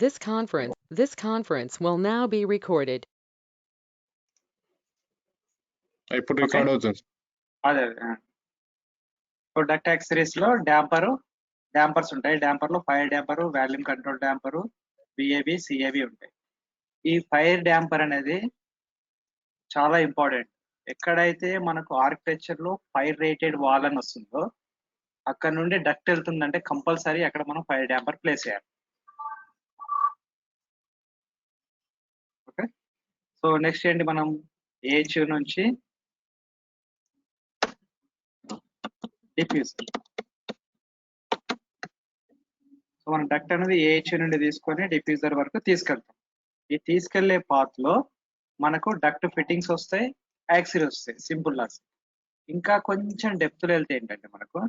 This conference will now be recorded. ఇప్పుడు Okay. Record అవుతుంది. అదే సో డక్ట్ యాక్సరీస్ లో డాంపర్స్ ఉంటాయి. డాంపర్ లో fire damper, volume control damper, VAB, CAB ఉంటాయి. ఈ ఫైర్ డాంపర్ అనేది చాలా ఇంపార్టెంట్. ఎక్కడైతే మనకు ఆర్కిటెక్చర్ లో ఫైర్ రేటెడ్ వాల్ అని వస్తుందో అక్కడ నుండి డక్ట్ వెళ్తుందంటే కంపల్సరీ అక్కడ మనం ఫైర్ డాంపర్ ప్లేస్ చేయాలి. ఓకే, సో నెక్స్ట్ ఏంటి, మనం ఏహెచ్ నుంచి డిఫ్యూజర్. సో మనం డక్ట్ అనేది ఏహెచ్ నుండి తీసుకొని డిఫ్యూజర్ వరకు తీసుకెళ్తాం. ఈ తీసుకెళ్లే పాత్ లో మనకు డక్ట్ ఫిట్టింగ్స్ వస్తాయి, యాక్సిల్ వస్తాయి, సింపుల్ లాస్. ఇంకా కొంచెం డెప్త్ లో వెళ్తే ఏంటంటే మనకు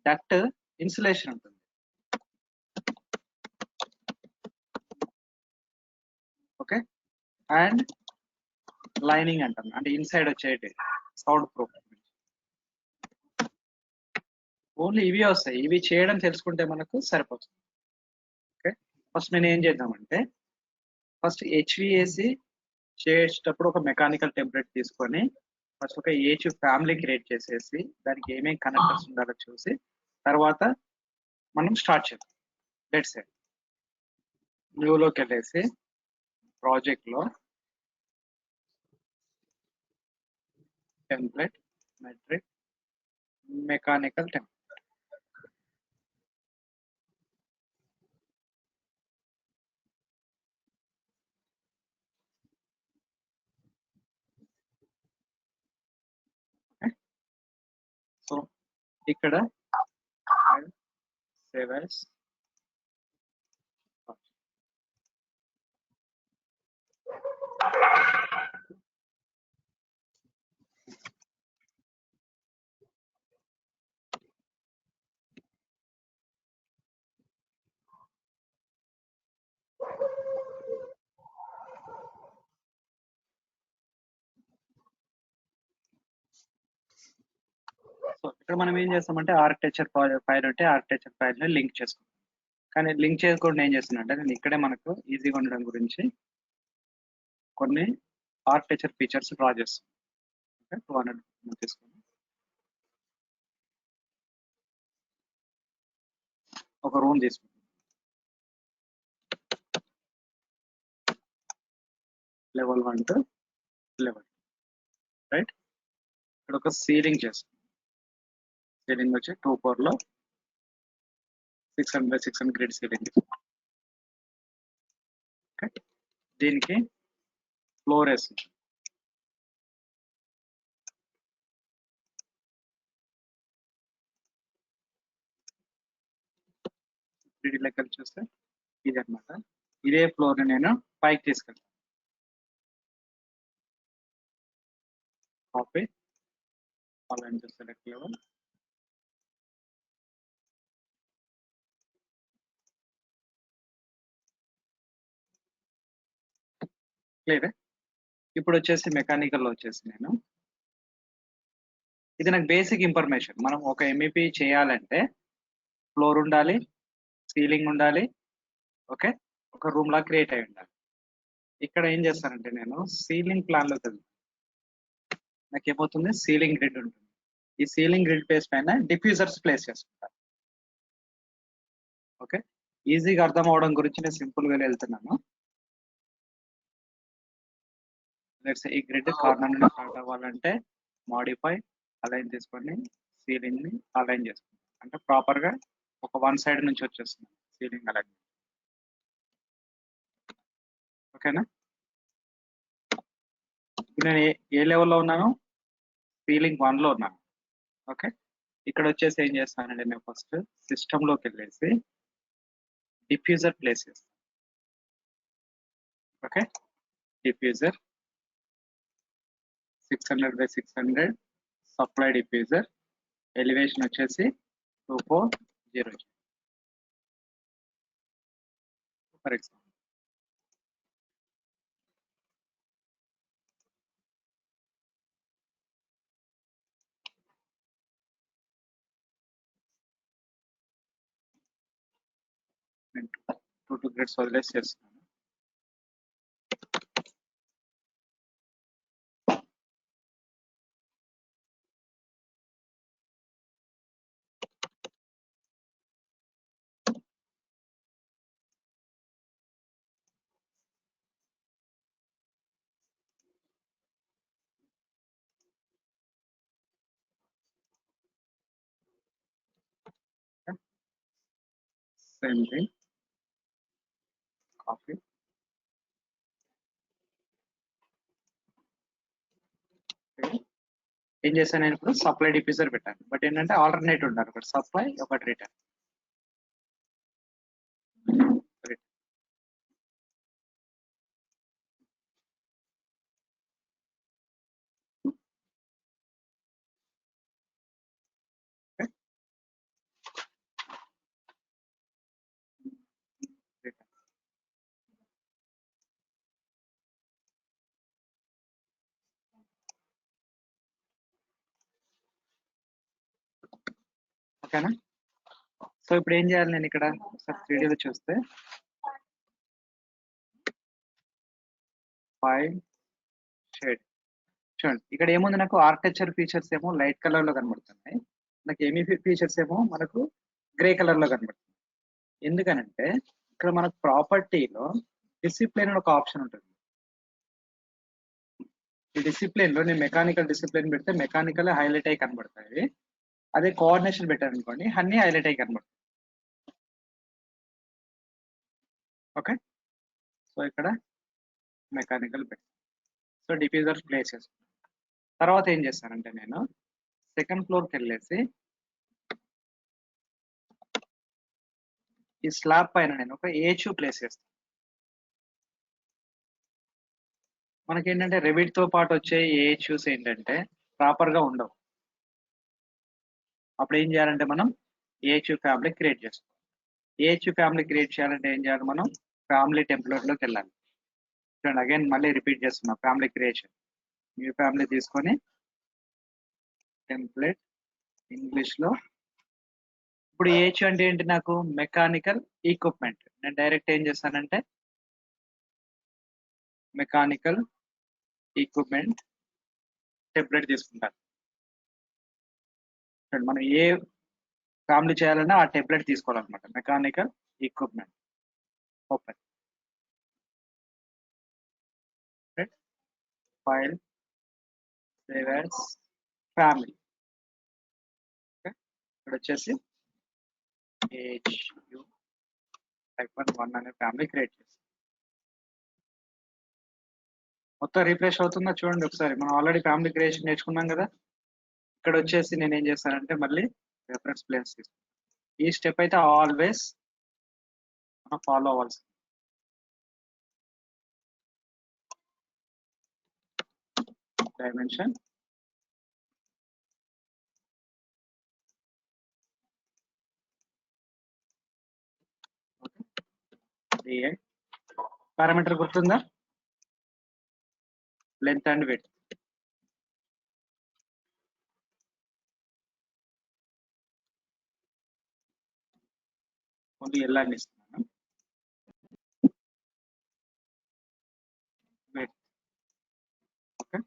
డక్ట్ ఇన్సులేషన్ ఉంటుంది. ఓకే, అండ్ లైనింగ్ అంటాం, అంటే ఇన్సైడ్ వచ్చేటి సౌండ్ ప్రూఫ్. ఓన్లీ ఇవి వస్తాయి. ఇవి చేయడం తెలుసుకుంటే మనకు సరిపోతుంది. ఓకే, ఫస్ట్ నేను ఏం చేద్దామంటే ఫస్ట్ హెచ్విఏసి చేసేటప్పుడు ఒక మెకానికల్ టెంప్లెట్ తీసుకొని ఫస్ట్ ఒక ఏహెచ్ ఫ్యామిలీ క్రియేట్ చేసేసి దానికి ఏమేమి కనెక్టర్స్ ఉండాలో చూసి తర్వాత మనం స్టార్ట్ చేద్దాం. లెట్స్ సే న్యూలోకి వెళ్ళేసి ప్రాజెక్ట్ లో template metric mechanical template. So ఇక్కడ సేవ్ యాజ్ సో ఇక్కడ మనం ఏం చేస్తామంటే ఆర్కిటెక్చర్ ఫైల్ ఉంటే ఆర్కిటెక్చర్ ఫైల్ ని లింక్ చేసుకుంటాం. కానీ లింక్ చేసుకోవడం ఏం చేస్తున్నా నేను ఇక్కడే మనకు ఈజీగా ఉండడం గురించి కొన్ని ఆర్కిటెక్చర్ ఫీచర్స్ డ్రా చేస్తాం. ఓకే, 200 తీసుకుని ఒక రూమ్ తీసుకుంటాం. Level 1 to level, right. ఇక్కడ ఒక సీలింగ్ చేస్తాం. సీలింగ్ వచ్చి 2 లో 600 by 600 గ్రిడ్ సీలింగ్. ఓకే, దీనికి ఫ్లోర్ వేస్తుంది. లెక్కలు చూస్తే ఇది అనమాట. ఇదే ఫ్లోర్ ని నేను పైకి తీసుకెళ్తాను. Copy align to select level, clear. ఇప్పుడు వచ్చేసి మెకానికల్ వచ్చేసి నేను ఇది నాకు బేసిక్ ఇన్ఫర్మేషన్. మనం ఒక ఎంఈపీ చేయాలంటే ఫ్లోర్ ఉండాలి, సీలింగ్ ఉండాలి, ఓకే, ఒక రూమ్ లా క్రియేట్ అయి ఉండాలి. ఇక్కడ ఏం చేస్తానంటే నేను సీలింగ్ ప్లాన్ లోకి వెళ్తాను. నాకు ఏమవుతుంది, సీలింగ్ గ్రిడ్ ఉంటుంది. ఈ సీలింగ్ గ్రిడ్ ప్లేస్ పైన డిఫ్యూజర్స్ ప్లేస్ చేసుకుంటాను. ఓకే, ఈజీగా అర్థం అవడం గురించి నేను సింపుల్ గా వెళ్తున్నాను. లెట్స్ ఈ గ్రిడ్ కార్నర్ నుండి స్టార్ట్ అవ్వాలంటే మాడిఫై అలైన్ తీసుకొని సీలింగ్ ని అలైన్ చేసుకుంటాం. అంటే ప్రాపర్ గా ఒక 1 సైడ్ నుంచి వచ్చేస్తుంది సీలింగ్ అలైన్. ఓకేనా, నేను ఏ లెవెల్లో ఉన్నాను, సీలింగ్ 1 లో ఉన్నాను. ఓకే, ఇక్కడ వచ్చేసి ఏం చేస్తానంటే నేను ఫస్ట్ సిస్టమ్ లోకి వెళ్ళేసి డిఫ్యూజర్ ప్లేస్ చేస్తాను. Okay, diffuser 600 by 600 supply diffuser, elevation వచ్చేసి 2400 ఫర్ ఎగ్జాంపుల్. 2 గ్రిడ్స్ వదిలేసి చేస్తున్నాను. Same thing copy. ఏం చేశాను నేను ఇప్పుడు సప్లై డిఫ్యూజర్ పెట్టాను, బట్ ఏంటంటే ఆల్టర్నేట్ ఉండాలి, ఒకటి సప్లై ఒకటి రిటర్న్. ఓకేనా? సో ఇప్పుడు ఏం చేయాలి నేను ఇక్కడ ఒకసారి 3Dలో చూస్తే ఫైల్ షేడ్ చూడండి, ఇక్కడ ఏముంది నాకు ఆర్కిటెక్చర్ ఫీచర్స్ ఏమో లైట్ కలర్ లో కనబడుతున్నాయి, నాకు MEP ఫీచర్స్ ఏమో మనకు గ్రే కలర్ లో కనబడుతుంది. ఎందుకనంటే ఇక్కడ మనకు ప్రాపర్టీలో డిసిప్లిన్ అని ఒక ఆప్షన్ ఉంటుంది. ఈ డిసిప్లిన్ లో నేను మెకానికల్ డిసిప్లిన్ పెడితే మెకానికల్ హైలైట్ అయి కనబడతాయి, అదే కోఆర్డినేషన్ పెట్టాను అనుకోండి అన్ని హైలైట్ అయి కనబడతాయి. ఓకే, సో ఇక్కడ మెకానికల్ పెట్టాను. సో డిఫ్యూజర్ ప్లేస్ చేసుకున్నాను. తర్వాత ఏం చేస్తానంటే నేను సెకండ్ ఫ్లోర్కి వెళ్ళేసి ఈ స్లాబ్ పైన నేను ఒక ఏహెచ్యూ ప్లేస్ చేస్తాను. మనకేంటంటే రెవిట్ తో పాటు వచ్చే ఏహెచ్యూస్ ఏంటంటే ప్రాపర్ గా ఉండవు. అప్పుడు ఏం చేయాలంటే మనం ఏహెచ్యూ ఫ్యామిలీ క్రియేట్ చేసుకోవాలి. ఏహెచ్యూ ఫ్యామిలీ క్రియేట్ చేయాలంటే ఏం చేయాలి, మనం ఫ్యామిలీ టెంప్లెట్ లోకి వెళ్ళాలి. చూడండి, అగైన్ మళ్ళీ రిపీట్ చేస్తున్నా, ఫ్యామిలీ క్రియేషన్, న్యూ ఫ్యామిలీ తీసుకొని టెంప్లెట్ ఇంగ్లీష్ లో. ఇప్పుడు ఏహెచ్యూ అంటే ఏంటి, నాకు మెకానికల్ ఈక్విప్మెంట్. నేను డైరెక్ట్ ఏం చేస్తానంటే మెకానికల్ ఈక్విప్మెంట్ టెంప్లెట్ తీసుకుంటాను. చూడండి, మనం ఏ ఫ్యామిలీ చేయాలన్నా ఆ టెంప్లెట్ తీసుకోవాలన్నమాట. Mechanical equipment open, file save as family. ఇక్కడ వచ్చేసి AHU-1 అనే ఫ్యామిలీ క్రియేట్ చేస్తాం. మొత్తం రిఫ్రెష్ అవుతుందా చూడండి ఒకసారి. మనం ఆల్రెడీ ఫ్యామిలీ క్రియేషన్ నేర్చుకున్నాం కదా. ఇక్కడ వచ్చేసి నేను ఏం చేస్తానంటే మళ్ళీ రెఫరెన్స్ ప్లేస్ తీసుకుంటాను. ఈ స్టెప్ అయితే ఆల్వేస్ మనం ఫాలో అవ్వాల్సి. డైమెన్షన్ పారామీటర్ గుర్తుందా, length and width. Only L అని ఇస్తున్నాను. Width okay.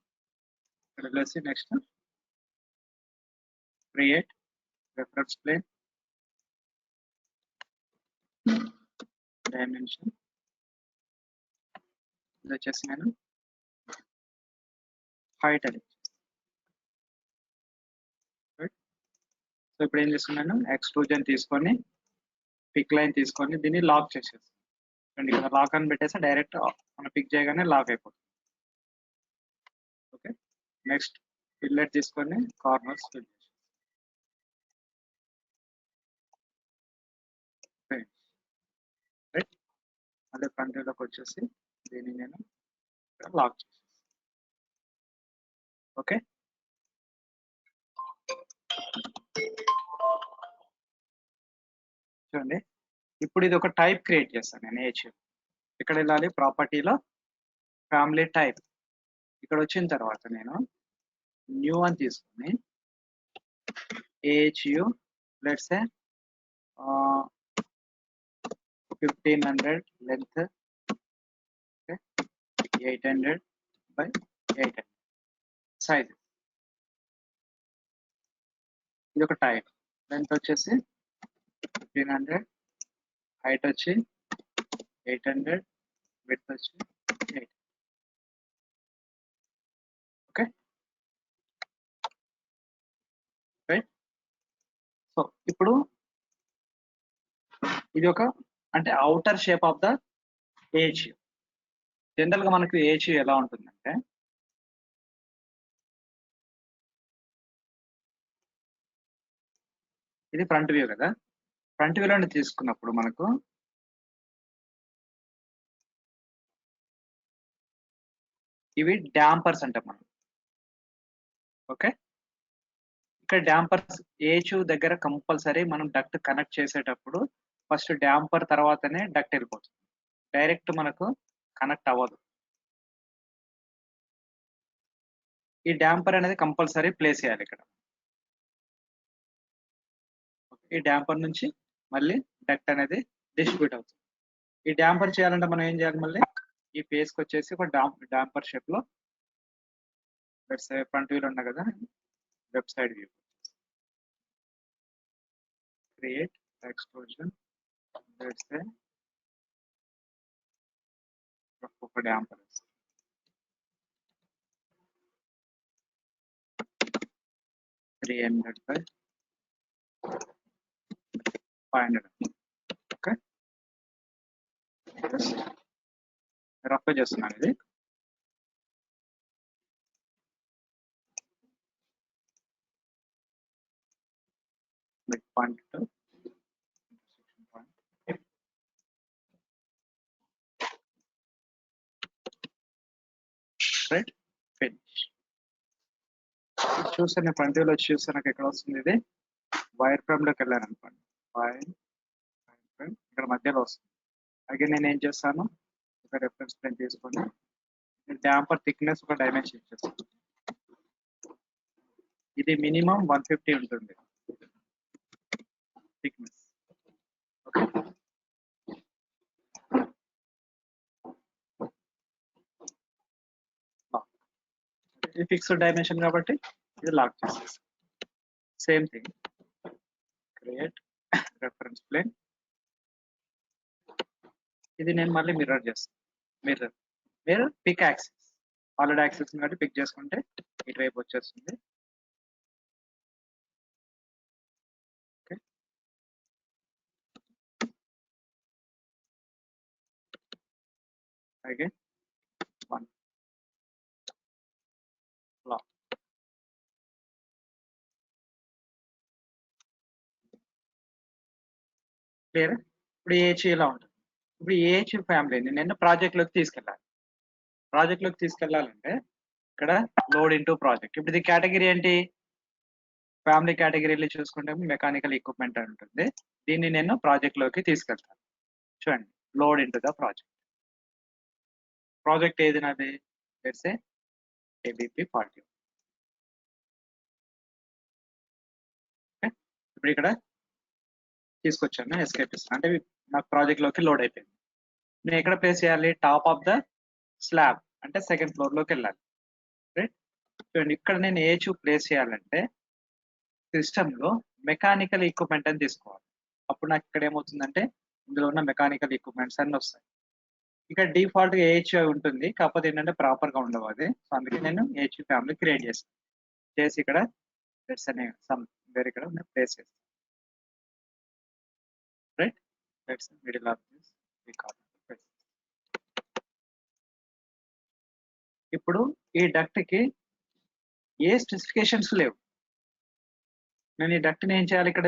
ఇక్కడ వెళ్ళేసి next create reference plane, dimension ఇది వచ్చేసి నేను హైట్ అని. సో ఇప్పుడు ఏం చేస్తున్నాను, ఎక్స్ట్రూజన్ తీసుకొని పిక్ లైన్ తీసుకొని దీన్ని లాక్ చేసేస్తాను. ఇక్కడ లాక్ అని పెట్టేసి డైరెక్ట్ మనం పిక్ చేయగానే లాక్ అయిపోతుంది. ఓకే, నెక్స్ట్ ఫిల్లెట్ తీసుకొని కార్నర్స్ ఫిల్ చేసి రైట్. అదే ఫ్రంట్ వ్యూలోకి వచ్చేసి దీన్ని నేను లాక్ చేసి. ఓకే, చూడండి ఇప్పుడు ఇది ఒక టైప్ క్రియేట్ చేస్తాను నేను ఏహెచ్యూ. ఇక్కడ వెళ్ళాలి ప్రాపర్టీలో ఫ్యామిలీ టైప్. ఇక్కడ వచ్చిన తర్వాత నేను న్యూ అని తీసుకొని AHU let's say 1500 length, 800 by 800 size. ఇది ఒక టైప్. లెంత్ వచ్చేసి 1500, హైట్ వచ్చి 800, విడ్త్ వచ్చి 8. Okay right. సో ఇప్పుడు ఇది ఒక అంటే outer shape of the age. General గా మనకు ఏజ్ ఎలా ఉంటుందంటే ఇది ఫ్రంట్ వ్యూ కదా. ఫ్రంట్ వ్యూలో తీసుకున్నప్పుడు మనకు ఇవి డాంపర్స్ అంటాం మనం. ఓకే, ఇక్కడ డాంపర్స్ ఏజ్ దగ్గర కంపల్సరీ మనం డక్ట్ కనెక్ట్ చేసేటప్పుడు ఫస్ట్ డాంపర్ తర్వాతనే డక్ట్ వెళ్ళిపోతుంది. డైరెక్ట్ మనకు కనెక్ట్ అవ్వదు. ఈ డాంపర్ అనేది కంపల్సరీ ప్లేస్ చేయాలి ఇక్కడ. ఈ డాంపర్ నుంచి మళ్ళీ డక్ట్ అనేది డిస్ట్రిబ్యూట్ అవుతుంది. ఈ డాంపర్ చేయాలంటే మనం ఏం చేయాలి, మళ్ళీ ఈ ఫేస్ కి వచ్చేసి ఒక డాంపర్ షేప్ లో ఫ్రంట్ వ్యూలో ఉన్నా కదా, left side view create explosion, ఒక డాంపర్ 300 by 500. ఓకే, రఫ్ చేస్తున్నాను ఇది. Mid point to right, finish. చూసాను ఫ్రంట్ వ్యూలో చూస్తే నాకు ఎక్కడ వస్తుంది, ఇది వైర్ ఫ్రేమ్ లోకి వెళ్ళాను అనుకోండి. వైర్ ఫ్రేమ్ ఇక్కడ మధ్యలో వస్తుంది. అగైన్ నేను ఏం చేస్తాను, ఒక రెఫరెన్స్ ప్లేన్ తీసుకొని డాంపర్ థిక్నెస్ ఒక డైమెన్షన్ ఇచ్చేస్తాను. ఇది మినిమం 150 ఉంటుంది థిక్నెస్. ఓకే, ఇది ఫిక్స్డ్ డైమెన్షన్ కాబట్టి ఇది లాక్ చేసేసి same thing create reference plane. ఇది నేను మళ్ళీ మిర్రర్ చేస్తాను. Mirror pick axis, already axis కాబట్టి పిక్ చేసుకుంటే ఇటువైపు వచ్చేస్తుంది. Okay, again 1 lock. క్లియర్. ఇప్పుడు ఏహెచ్ ఇలా ఉంటుంది. ఇప్పుడు ఏహెచ్ ఫ్యామిలీని నేను ప్రాజెక్ట్ లోకి తీసుకెళ్ళాలి. ప్రాజెక్ట్ లోకి తీసుకెళ్లాలంటే ఇక్కడ లోడ్ ఇంటూ ప్రాజెక్ట్. ఇప్పుడు ఇది కేటగిరీ ఏంటి, ఫ్యామిలీ కేటగిరీలో చూసుకుంటే మెకానికల్ ఎక్విప్మెంట్ అని ఉంటుంది. దీన్ని నేను ప్రాజెక్ట్ లోకి తీసుకెళ్తాను. చూడండి, load into the project. Project ఏది నాది, లెట్స్ సే ABP 40. ఓకే, ఇప్పుడు ఇక్కడ తీసుకొచ్చాను, ఎస్కేప్ ఇస్తాను అంటే నాకు ప్రాజెక్ట్ లోకి లోడ్ అయిపోయింది. నేను ఎక్కడ ప్లేస్ చేయాలి, టాప్ ఆఫ్ ద స్లాబ్ అంటే సెకండ్ ఫ్లోర్ లోకి వెళ్ళాలి. రైట్, చూడండి ఇక్కడ నేను ఏహెచ్ ప్లేస్ చేయాలంటే సిస్టమ్ లో మెకానికల్ ఎక్విప్మెంట్ అని తీసుకోవాలి. అప్పుడు నాకు ఇక్కడ ఏమవుతుందంటే ఇందులో ఉన్న మెకానికల్ ఎక్విప్మెంట్స్ అన్ని వస్తాయి. ఇక్కడ డిఫాల్ట్ గా ఏహెచ్ ఉంటుంది, కాకపోతే ఏంటంటే ప్రాపర్ గా ఉండవు అది. సో అందుకే నేను ఏహెచ్ ఫ్యామిలీ క్రియేట్ చేస్తాను. చేసి ఇక్కడ వేరే ఇక్కడ ప్లేస్ చేస్తాను. Right, let's middle of this ఇప్పుడు ఈ డక్ట్ కి ఏ స్పెసిఫికేషన్స్ లేవు. నేను ఈ డక్ట్ ని ఏం చేయాలి, ఇక్కడ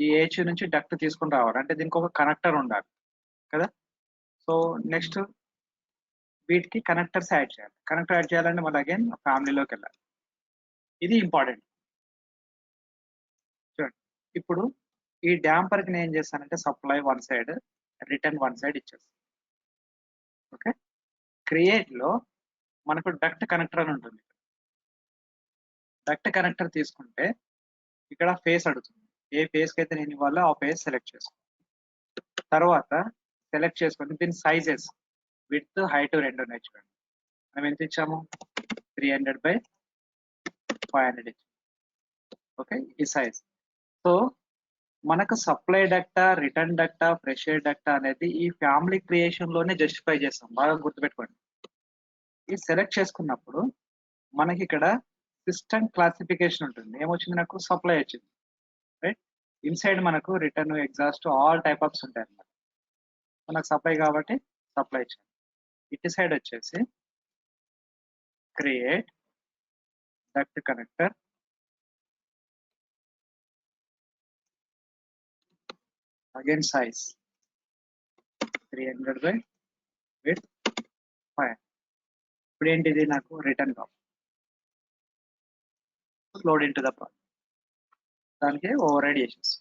ఈ ఏహెచ్ నుంచి డక్ట్ తీసుకొని రావాలి అంటే దీనికి ఒక కనెక్టర్ ఉండాలి కదా. సో నెక్స్ట్ వీటికి కనెక్టర్స్ యాడ్ చేయాలి. కనెక్టర్ యాడ్ చేయాలంటే మళ్ళీ అగైన్ ఫ్యామిలీలోకి వెళ్ళాలి. ఇది ఇంపార్టెంట్. చూడండి, ఇప్పుడు ఈ డాంపర్ కి నేను ఏం చేస్తానంటే supply one side, return one side ఇచ్చేస్తాను. ఓకే, క్రియేట్ లో మనకు డక్ట్ కనెక్టర్ అని ఉంటుంది. డక్ట్ కనెక్టర్ తీసుకుంటే ఇక్కడ ఫేస్ అడుగుతుంది. ఏ ఫేస్ కి అయితే నేను ఇవ్వాలో ఆ ఫేస్ సెలెక్ట్ చేసుకో. తర్వాత సెలెక్ట్ చేసుకొని దీని సైజెస్ విడ్త్ హైట్ రెండు ఉన్నాయి చూడండి. మనం ఎంత ఇచ్చాము 300/500 ఇచ్చాము. ఓకే, ఈ సైజ్. సో మనకు సప్లై డక్టా, రిటర్న్ డక్టా, ఫ్రెష్ ఎయిర్ డక్టా అనేది ఈ ఫ్యామిలీ క్రియేషన్ లోనే జస్టిఫై చేస్తాం. బాగా గుర్తుపెట్టుకోండి. ఈ సెలెక్ట్ చేసుకున్నప్పుడు మనకి ఇక్కడ సిస్టమ్ క్లాసిఫికేషన్ ఉంటుంది. ఏమొచ్చింది, నాకు సప్లై వచ్చింది. రైట్, ఇన్సైడ్ మనకు return, exhaust all type offs ఉంటాయి అన్నమాట. మనకు సప్లై కాబట్టి సప్లై ఇచ్చాను. ఇటు సైడ్ వచ్చేసి create duct connector, again size 300/500. ఇప్పుడు ఏంటిది, నాకు రిటర్న్ కావాలి. Load in to the project, దానికి ఓవర్ రైడ్ చేసేసి.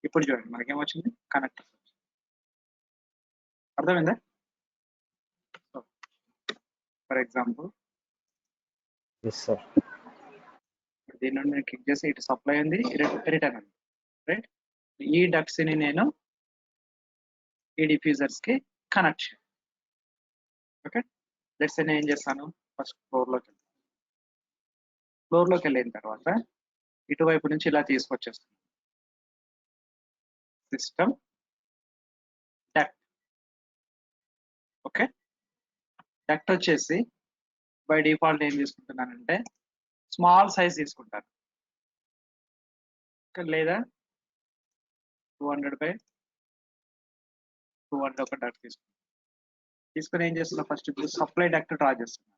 ఇప్పుడు చూడండి మనకేమొచ్చింది, కనెక్టర్. అర్థమైందా? ఫర్ ఎగ్జాంపుల్ దీని నుండి నేను క్లిక్ చేసి ఇటు సప్లై ఉంది, రిటర్న్ ఉంది. రైట్, ఈ డక్ట్స్ ని నేను ఈ డిఫ్యూజర్స్ కి కనెక్ట్ చేయాలి. ఓకే, లెట్స్ నేను ఏం చేస్తాను, ఫస్ట్ ఫ్లోర్లోకి వెళ్తాను. ఫ్లోర్లోకి వెళ్ళిన తర్వాత ఇటువైపు నుంచి ఇలా తీసుకొచ్చేస్తాను. System duct. ఓకే, డక్ట్ వచ్చేసి బై డిఫాల్ట్ ఏం తీసుకుంటున్నానంటే స్మాల్ సైజ్ తీసుకుంటాను, లేదా 200/200 ఒక డక్ట్ తీసుకుని ఏం చేస్తున్నా, ఫస్ట్ ఇప్పుడు సప్లై డక్ట్ డ్రా చేస్తున్నాను.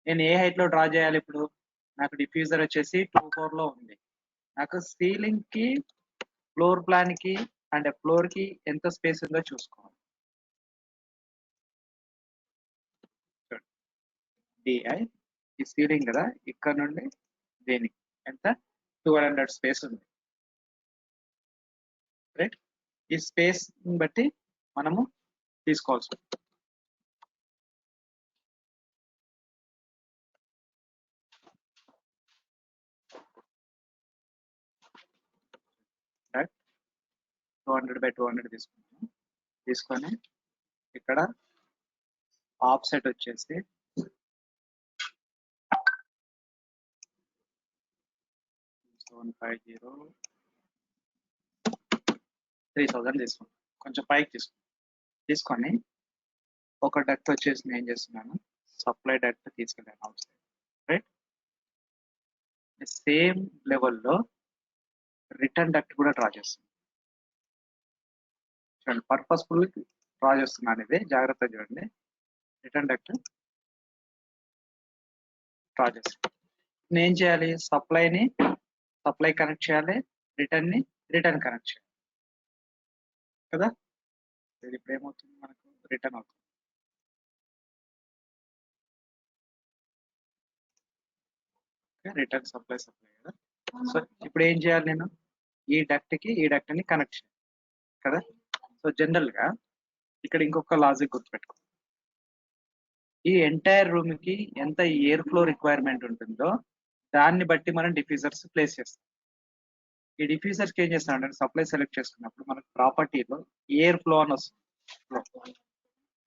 నేను ఏ హైట్ లో డ్రా చేయాలి? ఇప్పుడు నాకు డిఫ్యూజర్ వచ్చేసి 2/4 లో ఉంది. నాకు సీలింగ్ కి, ఫ్లోర్ ప్లాన్ కి అండ్ ఫ్లోర్ కి ఎంత స్పేస్ ఉందో చూసుకోవాలి. డిఐ ఈ సీలింగ్ కదా, ఇక్కడ నుండి దీనికి ఎంత 200 స్పేస్ ఉంది. రైట్, ఈ స్పేస్ బట్టి మనము తీసుకోవాల్సి ఉంటుంది. రైట్, 200/200 తీసుకున్నాము. తీసుకొని ఇక్కడ ఆఫ్ సెట్ వచ్చేసి 3000 తీసుకున్నాను. కొంచెం పైకి తీసుకొని ఒక డక్ట్ వచ్చేసి నేను ఏం చేస్తున్నాను, సప్లై డక్ట్ తీసుకెళ్ళాను అవుట్ సైడ్. రైట్, సేమ్ లెవెల్లో రిటర్న్ డక్ట్ కూడా డ్రా చేస్తున్నాను. చూడండి, పర్పస్ఫుల్ డ్రా చేస్తున్నాను, ఇది జాగ్రత్త చూడండి. రిటర్న్ డక్ట్ డ్రా చేస్తాను. నేను ఏం చేయాలి, సప్లై కనెక్ట్ చేయాలి, రిటర్న్ కనెక్ట్ చేయాలి కదా. ఇది ఇప్పుడు ఏమవుతుంది, మనకు రిటర్న్ అవుతుంది. రిటర్న్ సప్లై కదా. సో ఇప్పుడు ఏం చేయాలి, నేను ఈ డక్ట్ ని కనెక్ట్ చేయాలి కదా. సో జనరల్ గా ఇక్కడ ఇంకొక లాజిక్ గుర్తుపెట్టుకో, ఈ ఎంటైర్ రూమ్ కి ఎంత ఎయిర్ ఫ్లో రిక్వైర్మెంట్ ఉంటుందో దాన్ని బట్టి మనం డిఫ్యూజర్స్ ప్లేస్ చేస్తాం. ఈ డిఫ్యూజర్స్ కి ఏం చేస్తాం అంటే సప్లై సెలెక్ట్ చేసుకున్నప్పుడు మనకు ప్రాపర్టీలో ఎయిర్ ఫ్లో అని వస్తుంది.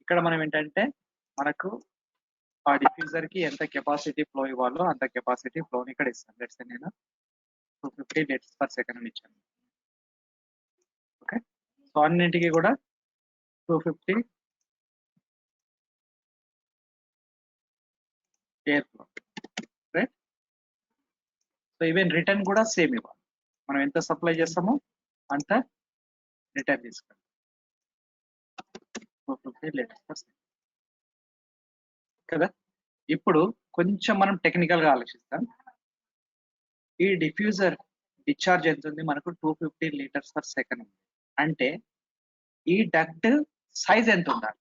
ఇక్కడ మనం ఏంటంటే మనకు ఆ డిఫ్యూజర్ కి ఎంత కెపాసిటీ ఫ్లో ఇవ్వాలో అంత కెపాసిటీ ఫ్లోని ఇక్కడ ఇస్తాను. లెట్స్ నేను 250 లీటర్స్ పర్ సెకండ్ అని ఇచ్చాను. ఓకే, సో అన్నింటికి కూడా 250 air flow. Right, so even return కూడా సేమ్ ఇవ్వాలి. మనం ఎంత సప్లై చేస్తామో అంత రిటర్న్ తీసుకోండి. 250 లీటర్స్ పర్ సెకండ్ కదా. ఇప్పుడు కొంచెం మనం టెక్నికల్ గా ఆలోచిస్తాం. ఈ డిఫ్యూజర్ డిశ్చార్జ్ ఎంత ఉంది, మనకు 250 లీటర్స్ పర్ సెకండ్ ఉంది. అంటే ఈ డక్ట్ సైజ్ ఎంత ఉండాలి,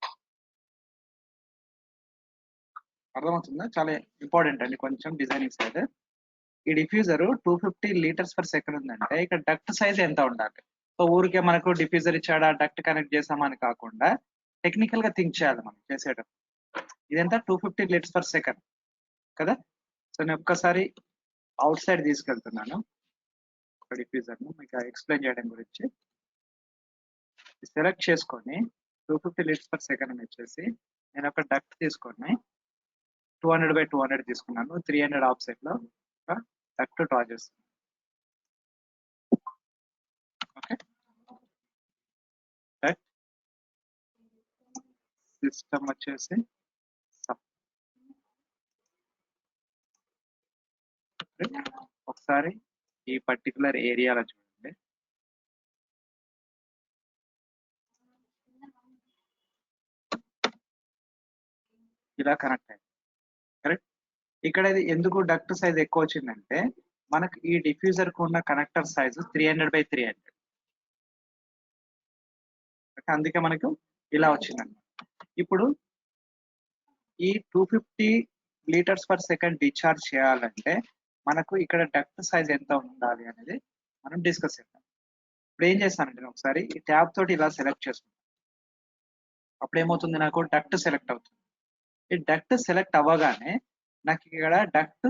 అర్థమవుతుందా? చాలా ఇంపార్టెంట్ అండి కొంచెం డిజైనింగ్ సైడ్. ఈ డిఫ్యూజర్ 250 లీటర్స్ పర్ సెకండ్ ఉందంటే ఇక్కడ డక్ట్ సైజ్ ఎంత ఉండాలి. సో ఊరికే మనకు డిఫ్యూజర్ ఇచ్చాడా, డక్ట్ కనెక్ట్ చేసామని కాకుండా టెక్నికల్ గా థింక్ చేయాలి మనం చేసేటప్పుడు. ఇదంతా 250 లీటర్స్ పర్ సెకండ్ కదా. సో నేను ఒక్కసారి అవుట్ సైడ్ తీసుకెళ్తున్నాను ఒక డిఫ్యూజర్ ను మీకు ఎక్స్ప్లెయిన్ చేయడం గురించి. సెలెక్ట్ చేసుకొని 250 లీటర్స్ పర్ సెకండ్ అని వచ్చేసి నేను ఒక డక్ట్ తీసుకొని 200/200 తీసుకున్నాను. 300 ఆఫ్ సెట్ లో ఒక డక్ట్ డ్రా చేస్తున్నాను. ఓకే, డక్ట్ సిస్టమ్ వచ్చేసి ఒకసారి ఈ పర్టికులర్ ఏరియాలో చూడండి. ఇలా కనెక్ట్ అయింది. కరెక్ట్. ఇక్కడ ఇది ఎందుకు డక్ట్ సైజ్ ఎక్కువ వచ్చిందంటే మనకు ఈ డిఫ్యూజర్ కు ఉన్న కనెక్టర్ సైజు 300/300. అందుకే మనకు ఇలా వచ్చిందండి. ఇప్పుడు ఈ 250 లీటర్స్ పర్ సెకండ్ డిశ్చార్జ్ చేయాలంటే మనకు ఇక్కడ డక్ట్ సైజ్ ఎంత ఉండాలి అనేది మనం డిస్కస్ చేద్దాం. ఇప్పుడు ఏం చేస్తానంటే నేను ఒకసారి ఈ ట్యాబ్ తోటి ఇలా సెలెక్ట్ చేసుకుంటాను. అప్పుడు ఏమవుతుంది, నాకు డక్ట్ సెలెక్ట్ అవుతుంది. ఈ డక్ట్ సెలెక్ట్ అవ్వగానే నాకు ఇక్కడ డక్ట్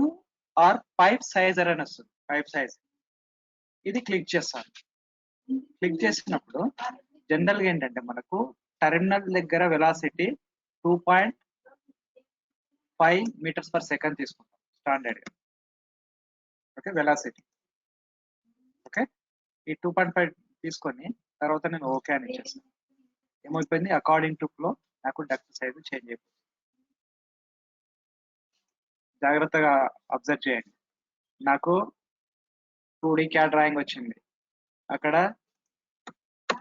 ఆర్ పైప్ సైజర్ అని వస్తుంది. పైప్ సైజ్ ఇది క్లిక్ చేస్తాను. క్లిక్ చేసినప్పుడు జనరల్ గా ఏంటంటే మనకు టెర్మినల్ దగ్గర వెలాసిటీ 2.5 మీటర్స్ పర్ సెకండ్ తీసుకుంటాం స్టాండర్డ్ గా. Okay, velocity. ఓకే, ఈ 2.5 తీసుకొని తర్వాత నేను ఓకే అని ఇచ్చేస్తాను. ఏమైపోయింది, అకార్డింగ్ టు ఫ్లో నాకు డక్ట్ సైజ్ చేంజ్ అయిపోయింది. జాగ్రత్తగా అబ్జర్వ్ చేయండి. నాకు 2D క్యాడ్ డ్రాయింగ్ వచ్చింది, అక్కడ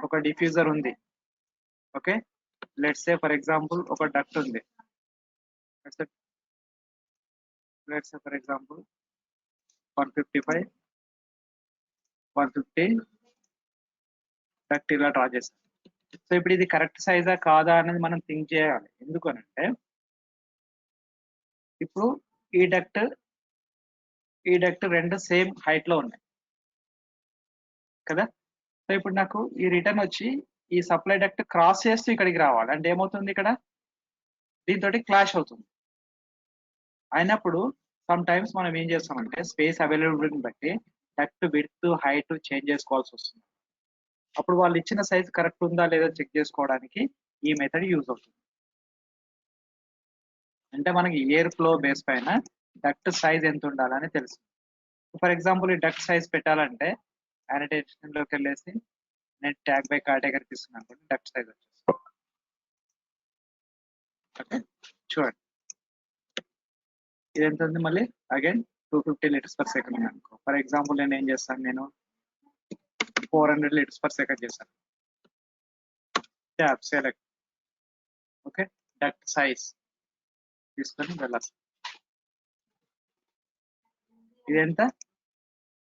ఒక డిఫ్యూజర్ ఉంది. Okay, let's say for example ఒక డక్ట్ ఉంది. Let's say for example 155, 150 duct ఇలా డ్రా చేస్తాం. సో ఇప్పుడు ఇది కరెక్ట్ సైజా కాదా అనేది మనం థింక్ చేయాలి. ఎందుకనంటే ఇప్పుడు ఈ డక్ట్ రెండు సేమ్ హైట్ లో ఉన్నాయి కదా. సో ఇప్పుడు నాకు ఈ రిటర్న్ వచ్చి ఈ సప్లై డక్ట్ క్రాస్ చేస్తూ ఇక్కడికి రావాలి. అంటే ఏమవుతుంది, ఇక్కడ దీంతో క్లాష్ అవుతుంది. అయినప్పుడు సమ్ టైమ్స్ మనం ఏం చేస్తామంటే స్పేస్ అవైలబిలిటీని బట్టి డక్ట్ విడ్త్ హైట్ చేంజ్ చేసుకోవాల్సి వస్తుంది. అప్పుడు వాళ్ళు ఇచ్చిన సైజ్ కరెక్ట్ ఉందా లేదా చెక్ చేసుకోవడానికి ఈ మెథడ్ యూజ్ అవుతుంది. అంటే మనకి ఎయిర్ ఫ్లో బేస్ పైన డక్ట్ సైజ్ ఎంత ఉండాలని తెలుసు. ఫర్ ఎగ్జాంపుల్ ఈ డక్ట్ సైజ్ పెట్టాలంటే యానిటేషన్ లోకి వెళ్ళేసి నేను ట్యాగ్ బై కేటగిరీ తీసుకున్నాను. డక్ట్ సైజ్ వచ్చేసి ఓకే, చూడండి ఇది ఎంత ఉంది. మళ్ళీ అగైన్ 250 లీటర్స్ పర్ సెకండ్ ఉంది అనుకో. ఫర్ ఎగ్జాంపుల్ నేను ఏం చేస్తాను, నేను 400 లీటర్స్ పర్ సెకండ్ చేశాను. Tab select. Okay, duct size తీసుకొని వెళ్ళాలి. ఇది ఎంత,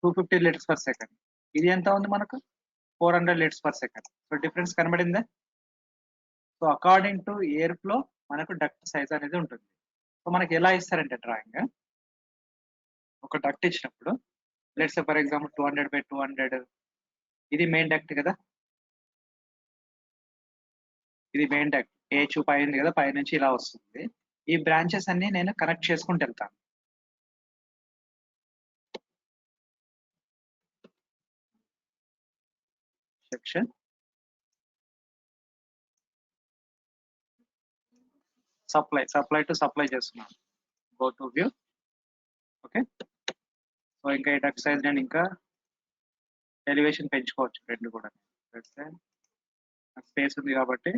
250 లీటర్స్ పర్ సెకండ్. ఇది ఎంత ఉంది మనకు, 400 litres per second. So difference కనబడిందా. So according to air flow మనకు డక్ట్ సైజ్ అనేది ఉంటుంది. సో మనకి ఎలా ఇస్తారంటే డ్రాయింగ్, ఒక డక్ట్ ఇచ్చినప్పుడు లెట్స్ ఫర్ ఎగ్జాంపుల్ 200/200 ఇది మెయిన్ డక్ట్ కదా. ఇది మెయిన్ డక్ట్ ఏచ్ పై ఉంది కదా, పై నుంచి ఇలా వస్తుంది. ఈ బ్రాంచెస్ అన్ని నేను కనెక్ట్ చేసుకుంటూ వెళ్తాను. సెక్షన్ సప్లై టు సప్లై చేస్తున్నాను. Go to view. Okay, so ఇంకా ఈ డక్ట్ సైజ్ నేను ఇంకా ఎలివేషన్ పెంచుకోవచ్చు రెండు కూడా. స్పేస్ ఉంది కాబట్టి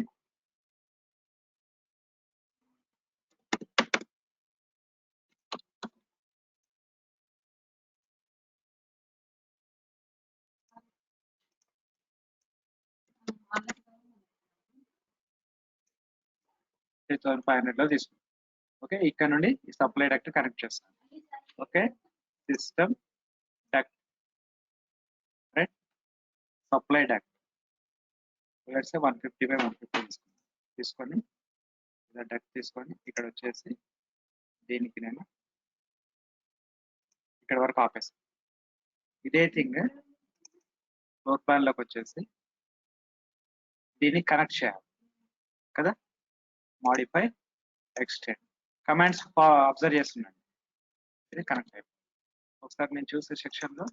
$3,500 తీసుకుంటాం. ఓకే, ఇక్కడ నుండి ఈ సప్లై డక్ట్ కనెక్ట్ చేస్తాను. Okay, system duct right, supply duct let's say 150/150 తీసుకొని ఇలా డక్ట్ తీసుకొని ఇక్కడ వచ్చేసి దీనికి నేను ఇక్కడ వరకు ఆపేస్తాను. ఇదే థింగ్ ఫ్లోర్ ప్లాన్ లోకి వచ్చేసి దీన్ని కనెక్ట్ చేయాలి కదా. మాడిఫై, ఎక్స్టెండ్ కమాండ్స్ అబ్జర్వ్ చేస్తున్నాను. ఇది కనెక్ట్ అయిపోయింది. ఒకసారి నేను చూసే సెక్షన్ లో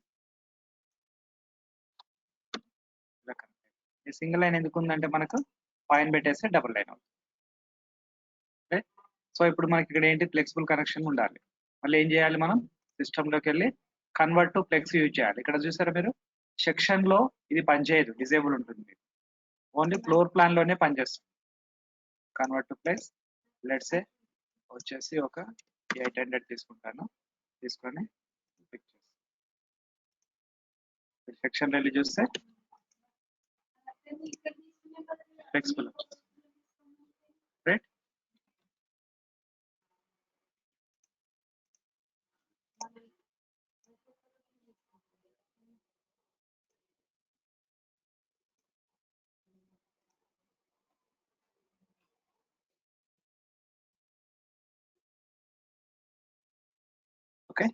ఇలా కనెక్ట్ అయిపోయింది. ఈ సింగిల్ లైన్ ఎందుకు ఉందంటే మనకు పైన పెట్టేస్తే డబుల్ లైన్ అవుతుంది. ఓకే, సో ఇప్పుడు మనకి ఇక్కడ ఏంటి ఫ్లెక్సిబుల్ కనెక్షన్ ఉండాలి. మళ్ళీ ఏం చేయాలి, మనం సిస్టంలోకి వెళ్ళి కన్వర్ట్ టు ఫ్లెక్స్ యూజ్ చేయాలి. ఇక్కడ చూసారా మీరు, సెక్షన్ లో ఇది పనిచేయదు, డిజేబుల్ ఉంటుంది, ఓన్లీ ఫ్లోర్ ప్లాన్ లోనే పనిచేస్తుంది. కన్వర్ట్ టు ఫ్లెక్స్, లెట్స్ వచ్చేసి ఒక 800 తీసుకుంటాను, తీసుకొని సెక్షన్ వెళ్ళి చూస్తే ఫ్లెక్సిబుల్ రైట్. ఓకే,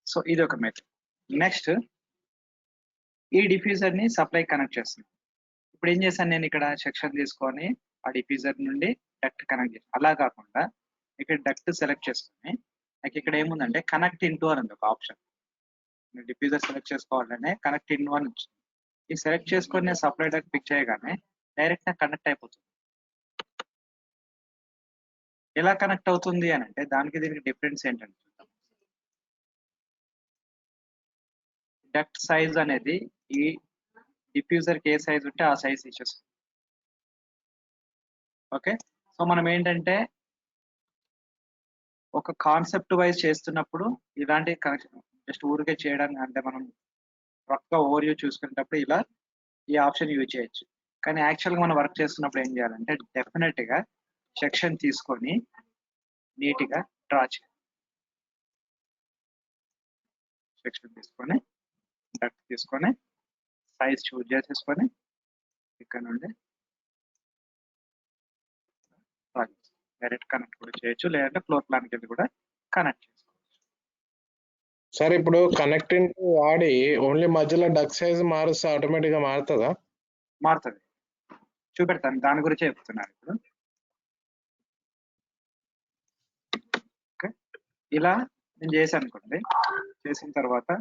సో ఇది ఒక మెథడ్. నెక్స్ట్ ఈ డిఫ్యూజర్ ని సప్లై కనెక్ట్ చేస్తాను. ఇప్పుడు ఏం చేశాను, నేను ఇక్కడ సెక్షన్ తీసుకొని ఆ డిఫ్యూజర్ నుండి డక్ట్ కనెక్ట్ చేస్తాను. అలా కాకుండా ఇక్కడ డక్ట్ సెలెక్ట్ చేసుకొని నాకు ఇక్కడ ఏముందంటే కనెక్ట్ ఇంటూ అని ఉంది ఒక ఆప్షన్. డిఫ్యూజర్ సెలెక్ట్ చేసుకోవాలనే కనెక్ట్ ఇన్ అని వచ్చింది. ఈ సెలెక్ట్ చేసుకొని నేను సప్లై డక్ట్ పిక్ చేయగానే డైరెక్ట్ గా కనెక్ట్ అయిపోతుంది. ఎలా కనెక్ట్ అవుతుంది అని అంటే దానికి దీనికి డిఫరెన్స్ ఏంటంటే చూద్దాం. డక్ట్ సైజ్ అనేది ఈ డిఫ్యూజర్ కి ఏ సైజ్ ఉంటే ఆ సైజ్ ఇచ్చేస్తుంది. ఓకే, సో మనం ఏంటంటే ఒక కాన్సెప్ట్ వైజ్ చేస్తున్నప్పుడు ఇలాంటి కనెక్షన్ జస్ట్ ఊరికే చేయడానికి, అంటే మనం రఫ్గా ఓవర్ వ్యూ చూసుకునేటప్పుడు ఇలా ఈ ఆప్షన్ యూజ్ చేయొచ్చు. కానీ యాక్చువల్గా మనం వర్క్ చేస్తున్నప్పుడు ఏం చేయాలంటే డెఫినెట్ గా సెక్షన్ తీసుకొని నీట్ గా డ్రా చేయాలి. సెక్షన్ తీసుకొని డక్ట్ తీసుకొని సైజ్ చూజ్ చేసేసుకొని ఇక్కడ నుండి డైరెక్ట్ కనెక్ట్ కూడా చేయొచ్చు, లేదంటే ఫ్లోర్ ప్లాన్ కి కూడా కనెక్ట్ చేసుకోవచ్చు. సార్ ఇప్పుడు కనెక్టింగ్ వాడి ఓన్లీ మధ్యలో డక్ సైజ్ మారుస్తే ఆటోమేటిక్ గా మారుతుందా? మారుతుంది, చూపెడతాను, దాని గురించే చెప్తున్నాను ఇప్పుడు. ఓకే, ఇలా నేను చేశాను అనుకోండి. చేసిన తర్వాత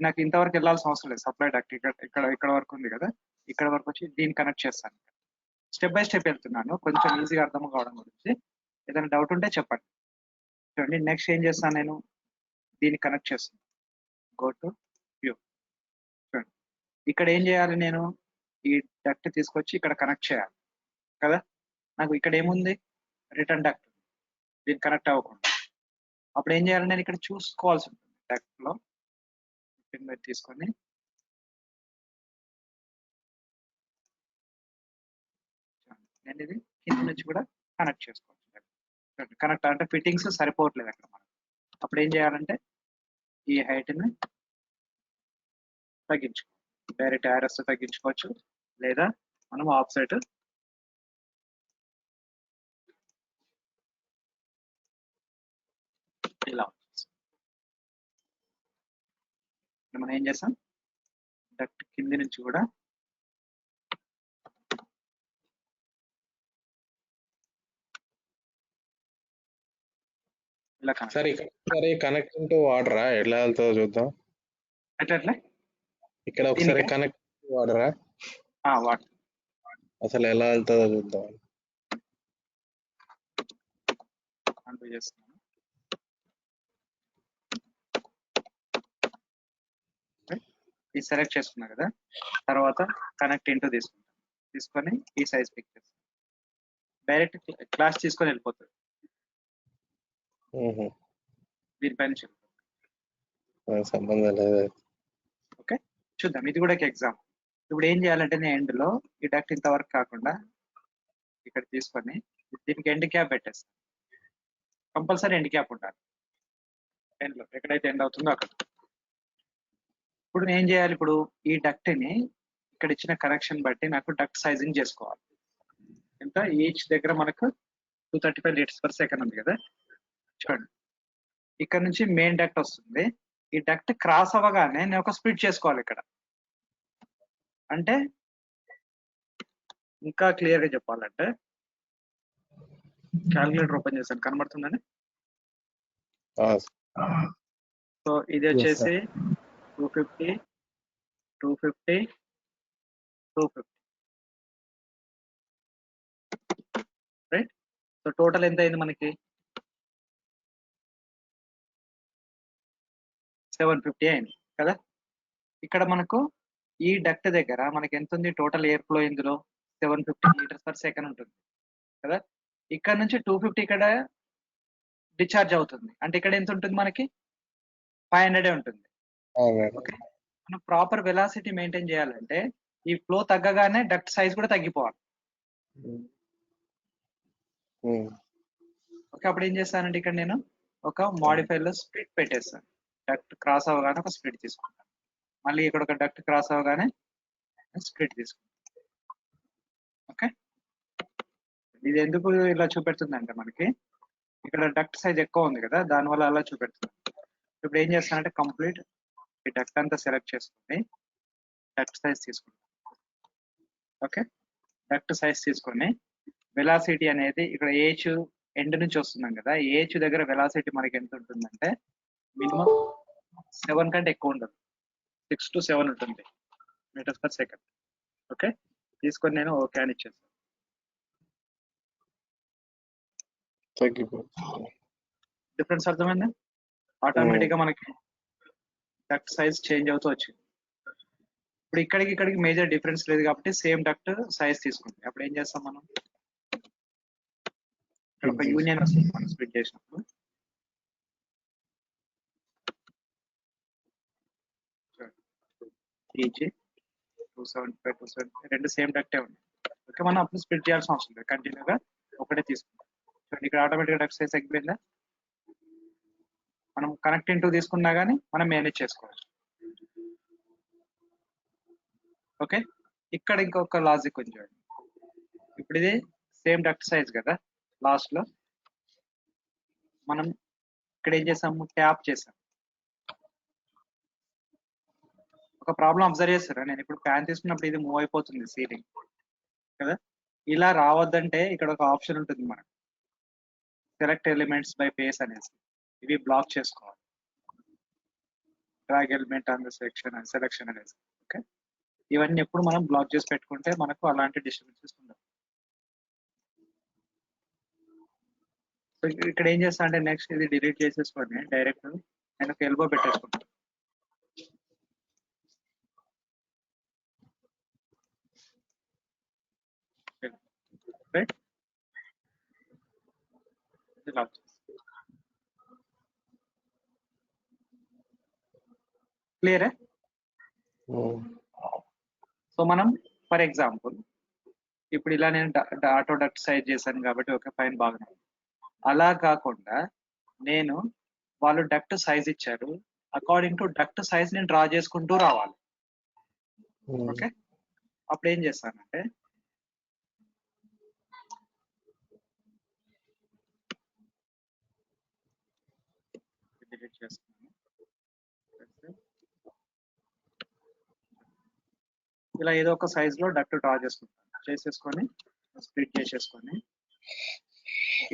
నాకు ఇంతవరకు వెళ్ళాల్సిన అవసరం లేదు, సప్లై డక్ట్ ఇక్కడ వరకు ఉంది కదా, ఇక్కడ వరకు వచ్చి దీన్ని కనెక్ట్ చేస్తాను. స్టెప్ బై స్టెప్ వెళ్తున్నాను, కొంచెం ఈజీగా అర్థం కావడం గురించి. ఏదైనా డౌట్ ఉంటే చెప్పండి. చూడండి, నెక్స్ట్ ఏం చేస్తాను, నేను దీన్ని కనెక్ట్ చేస్తాను. Go to view. చూడండి, ఇక్కడ ఏం చేయాలి, నేను ఈ డక్ట్ తీసుకొచ్చి ఇక్కడ కనెక్ట్ చేయాలి కదా. నాకు ఇక్కడ ఏముంది, రిటర్న్ డక్ట్, దీన్ని కనెక్ట్ అవ్వకుండా. అప్పుడు ఏం చేయాలి, నేను ఇక్కడ చూసుకోవాల్సి ఉంటుంది. డక్ట్ లో తీసుకొని నేను ఇది కింద నుంచి కూడా కనెక్ట్ చేసుకోవచ్చు. కనెక్ట్ అంటే ఫిట్టింగ్స్ సరిపోవట్లేదు అక్కడ మనకు. అప్పుడు ఏం చేయాలంటే ఈ హైట్ ని తగ్గించుకోవచ్చు, డైరెక్ట్ ఆర్ఎస్ తగ్గించుకోవచ్చు, లేదా మనం ఆఫ్ సైడ్ ఇలా మనం ఏం చేస్తాం, డక్ట్ కింది నుంచి కూడా ఇలా సరే ఒకసారి కనెక్టింగ్ టు వాడరా, ఎట్లా వెళ్తుందో చూద్దాం. ఎట్లా ఇక్కడ ఒకసారి కనెక్ట్ వాడరా, వాటర్ అసలు ఎలా వెళ్తుందో చూద్దాం. అంటూ చేస్తున్నాను. ఈ సెలెక్ట్ చేసుకున్నా కదా, తర్వాత కనెక్ట్ ఇంటూ తీసుకుంటాను, తీసుకొని ఈ సైజ్ పిక్ చేస్తాను. డైరెక్ట్ క్లాస్ తీసుకొని వెళ్ళిపోతుంది దీనిపైన. సంబంధం లేదు. ఓకే, చూద్దాం, ఇది కూడా ఎగ్జామ్. ఇప్పుడు ఏం చేయాలంటే నేను ఎండ్ లో ఈ డక్ట్ ఇంతవరకు కాకుండా ఇక్కడ తీసుకొని దీనికి ఎండ్ క్యాప్ పెట్టేస్తాను. కంపల్సరీ ఎండ్ క్యాప్ ఉండాలి ఎండ్ లో, ఎక్కడైతే ఎండ్ అవుతుందో అక్కడ. ఇప్పుడు నేను ఏం చేయాలి, ఇప్పుడు ఈ డక్ట్ ని ఇక్కడ ఇచ్చిన కనెక్షన్ బట్టి నాకు డక్ట్ సైజింగ్ చేసుకోవాలి. ఎంత ఈచ్ దగ్గర మనకు 235 లీటర్స్ పర్ సెకండ్ ఉంది కదా. చూడండి, ఇక్కడ నుంచి మెయిన్ డక్ట్ వస్తుంది. ఈ డక్ట్ క్రాస్ అవ్వగానే నేను ఒక స్ప్లిట్ చేసుకోవాలి ఇక్కడ. అంటే ఇంకా క్లియర్ గా చెప్పాలంటే క్యాలిక్యులేటర్ ఓపెన్ చేశాను, కనబడుతుందని. సో ఇది వచ్చేసి 250, 250, 250. రైట్. సో టోటల్ ఎంత అయింది మనకి 750 అయింది కదా. ఇక్కడ మనకు ఈ డక్ట్ దగ్గర మనకి ఎంత ఉంది టోటల్ ఎయిర్ ఫ్లో ఇందులో 750 లీటర్స్ పర్ సెకండ్ ఉంటుంది కదా. ఇక్కడ నుంచి 250 ఇక్కడ డిశ్చార్జ్ అవుతుంది, అంటే ఇక్కడ ఎంత ఉంటుంది మనకి 500 ఉంటుంది. అవునండి. ఓకే, మనం ప్రాపర్ వెలాసిటీ మెయింటైన్ చేయాలంటే ఈ ఫ్లో తగ్గగానే డక్ట్ సైజ్ కూడా తగ్గిపోవాలి. ఓకే, అప్పుడు ఏం చేస్తానంటే ఇక్కడ నేను ఒక మాడిఫైర్ లో స్ప్లిట్ పెట్టేస్తాను. డక్ట్ క్రాస్ అవగానే ఒక స్ప్లిట్ తీసుకుంటాను, మళ్ళీ ఇక్కడ ఒక డక్ట్ క్రాస్ అవగానే స్ప్లిట్ తీసుకుంటాను. ఓకే, ఇది ఎందుకు ఇలా చూపెడుతుంది అంటే మనకి ఇక్కడ డక్ట్ సైజ్ ఎక్కువ ఉంది కదా, దానివల్ల అలా చూపెడుతుంది. ఇప్పుడు ఏం చేస్తానంటే కంప్లీట్ ఈ డక్ట్ అంతా సెలెక్ట్ చేసుకుని డక్ట్ సైజ్ తీసుకుంటాం. ఓకే, డక్ట్ సైజ్ తీసుకొని వెలాసిటీ అనేది ఇక్కడ ఏహెచ్ ఎండ్ నుంచి వస్తున్నాం కదా, ఏహెచ్ దగ్గర వెలాసిటీ మనకి ఎంత ఉంటుందంటే మినిమం 7 కంటే ఎక్కువ ఉండదు, 6 to 7 ఉంటుంది మీటర్స్ పర్ సెకండ్. ఓకే, తీసుకొని నేను ఓకే అని ఇచ్చేస్తాను. డిఫరెన్స్ అర్థమైందా? ఆటోమేటిక్ గా మనకి డక్ట్ సైజ్ చేంజ్ అవుతూ వచ్చింది. ఇప్పుడు ఇక్కడికి మేజర్ డిఫరెన్స్ లేదు కాబట్టి సేమ్ డక్ట్ సైజ్ తీసుకుంది. అప్పుడు ఏం చేస్తాం మనం, ఇక్కడ ఒక యూనియన్ వస్తుంది మనం స్ప్లిట్ చేసినప్పుడు. ఈజీ 275 275 రెండు సేమ్ డక్టే ఉంది. ఓకే, మనం అప్పుడు స్ప్లిట్ చేయాల్సిన అవసరం లేదు, కంటిన్యూగా ఒకటే తీసుకుంటాం. చూడండి ఇక్కడ ఆటోమేటిక్గా డక్ట్ సైజ్ తగ్గిపోయిందా. మనం కనెక్టింగ్ టు తీసుకున్నా కానీ మనం మేనేజ్ చేసుకోవచ్చు. ఓకే, ఇక్కడ ఇంకొక లాజిక్ ఉంది చూడండి. ఇప్పుడు ఇది సేమ్ డక్ట్ సైజ్ కదా, లాస్ట్ లో మనం ఇక్కడ ఏం చేసాము, ట్యాప్ చేసాం. ఒక ప్రాబ్లం అబ్జర్వ్ చేస్తారా, నేను ఇప్పుడు ఫ్యాన్ తీసుకున్నప్పుడు ఇది మూవ్ అయిపోతుంది సీలింగ్ కదా. ఇలా రావద్దంటే ఇక్కడ ఒక ఆప్షన్ ఉంటుంది మనకు, సెలెక్ట్ ఎలిమెంట్స్ బై ఫేస్ అనేసి, ఇవి బ్లాక్ చేసుకోవాలి. Drag element on the selection అనేసి. ఓకే, ఇవన్నీ ఎప్పుడు మనం బ్లాక్ చేసి పెట్టుకుంటే మనకు అలాంటి డిస్టర్బెన్సెస్ ఉండవు. సో ఇక్కడ ఏం చేస్తా అంటే నెక్స్ట్ ఇది డిలీట్ చేసేసుకొని డైరెక్ట్ నేను ఒక ఎల్బో పెట్టేసుకుంటాను. Right, clear? సో మనం ఫర్ ఎగ్జాంపుల్ ఇప్పుడు ఇలా నేను ఆటో డక్ట్ సైజ్ చేశాను కాబట్టి ఓకే ఫైన్ బాగా. అలా కాకుండా నేను వాళ్ళు డక్ట్ సైజ్ ఇచ్చారు, అకార్డింగ్ టు డక్ట్ సైజ్ నేను డ్రా చేసుకుంటూ రావాలి. ఓకే, అప్పుడు ఏం చేస్తానంటే డిలీట్ చేస్తాను. ఇలా ఏదో ఒక సైజ్ లో డక్ట్ డ్రా చేసేసుకొని స్ప్లిట్ చేసేసుకొని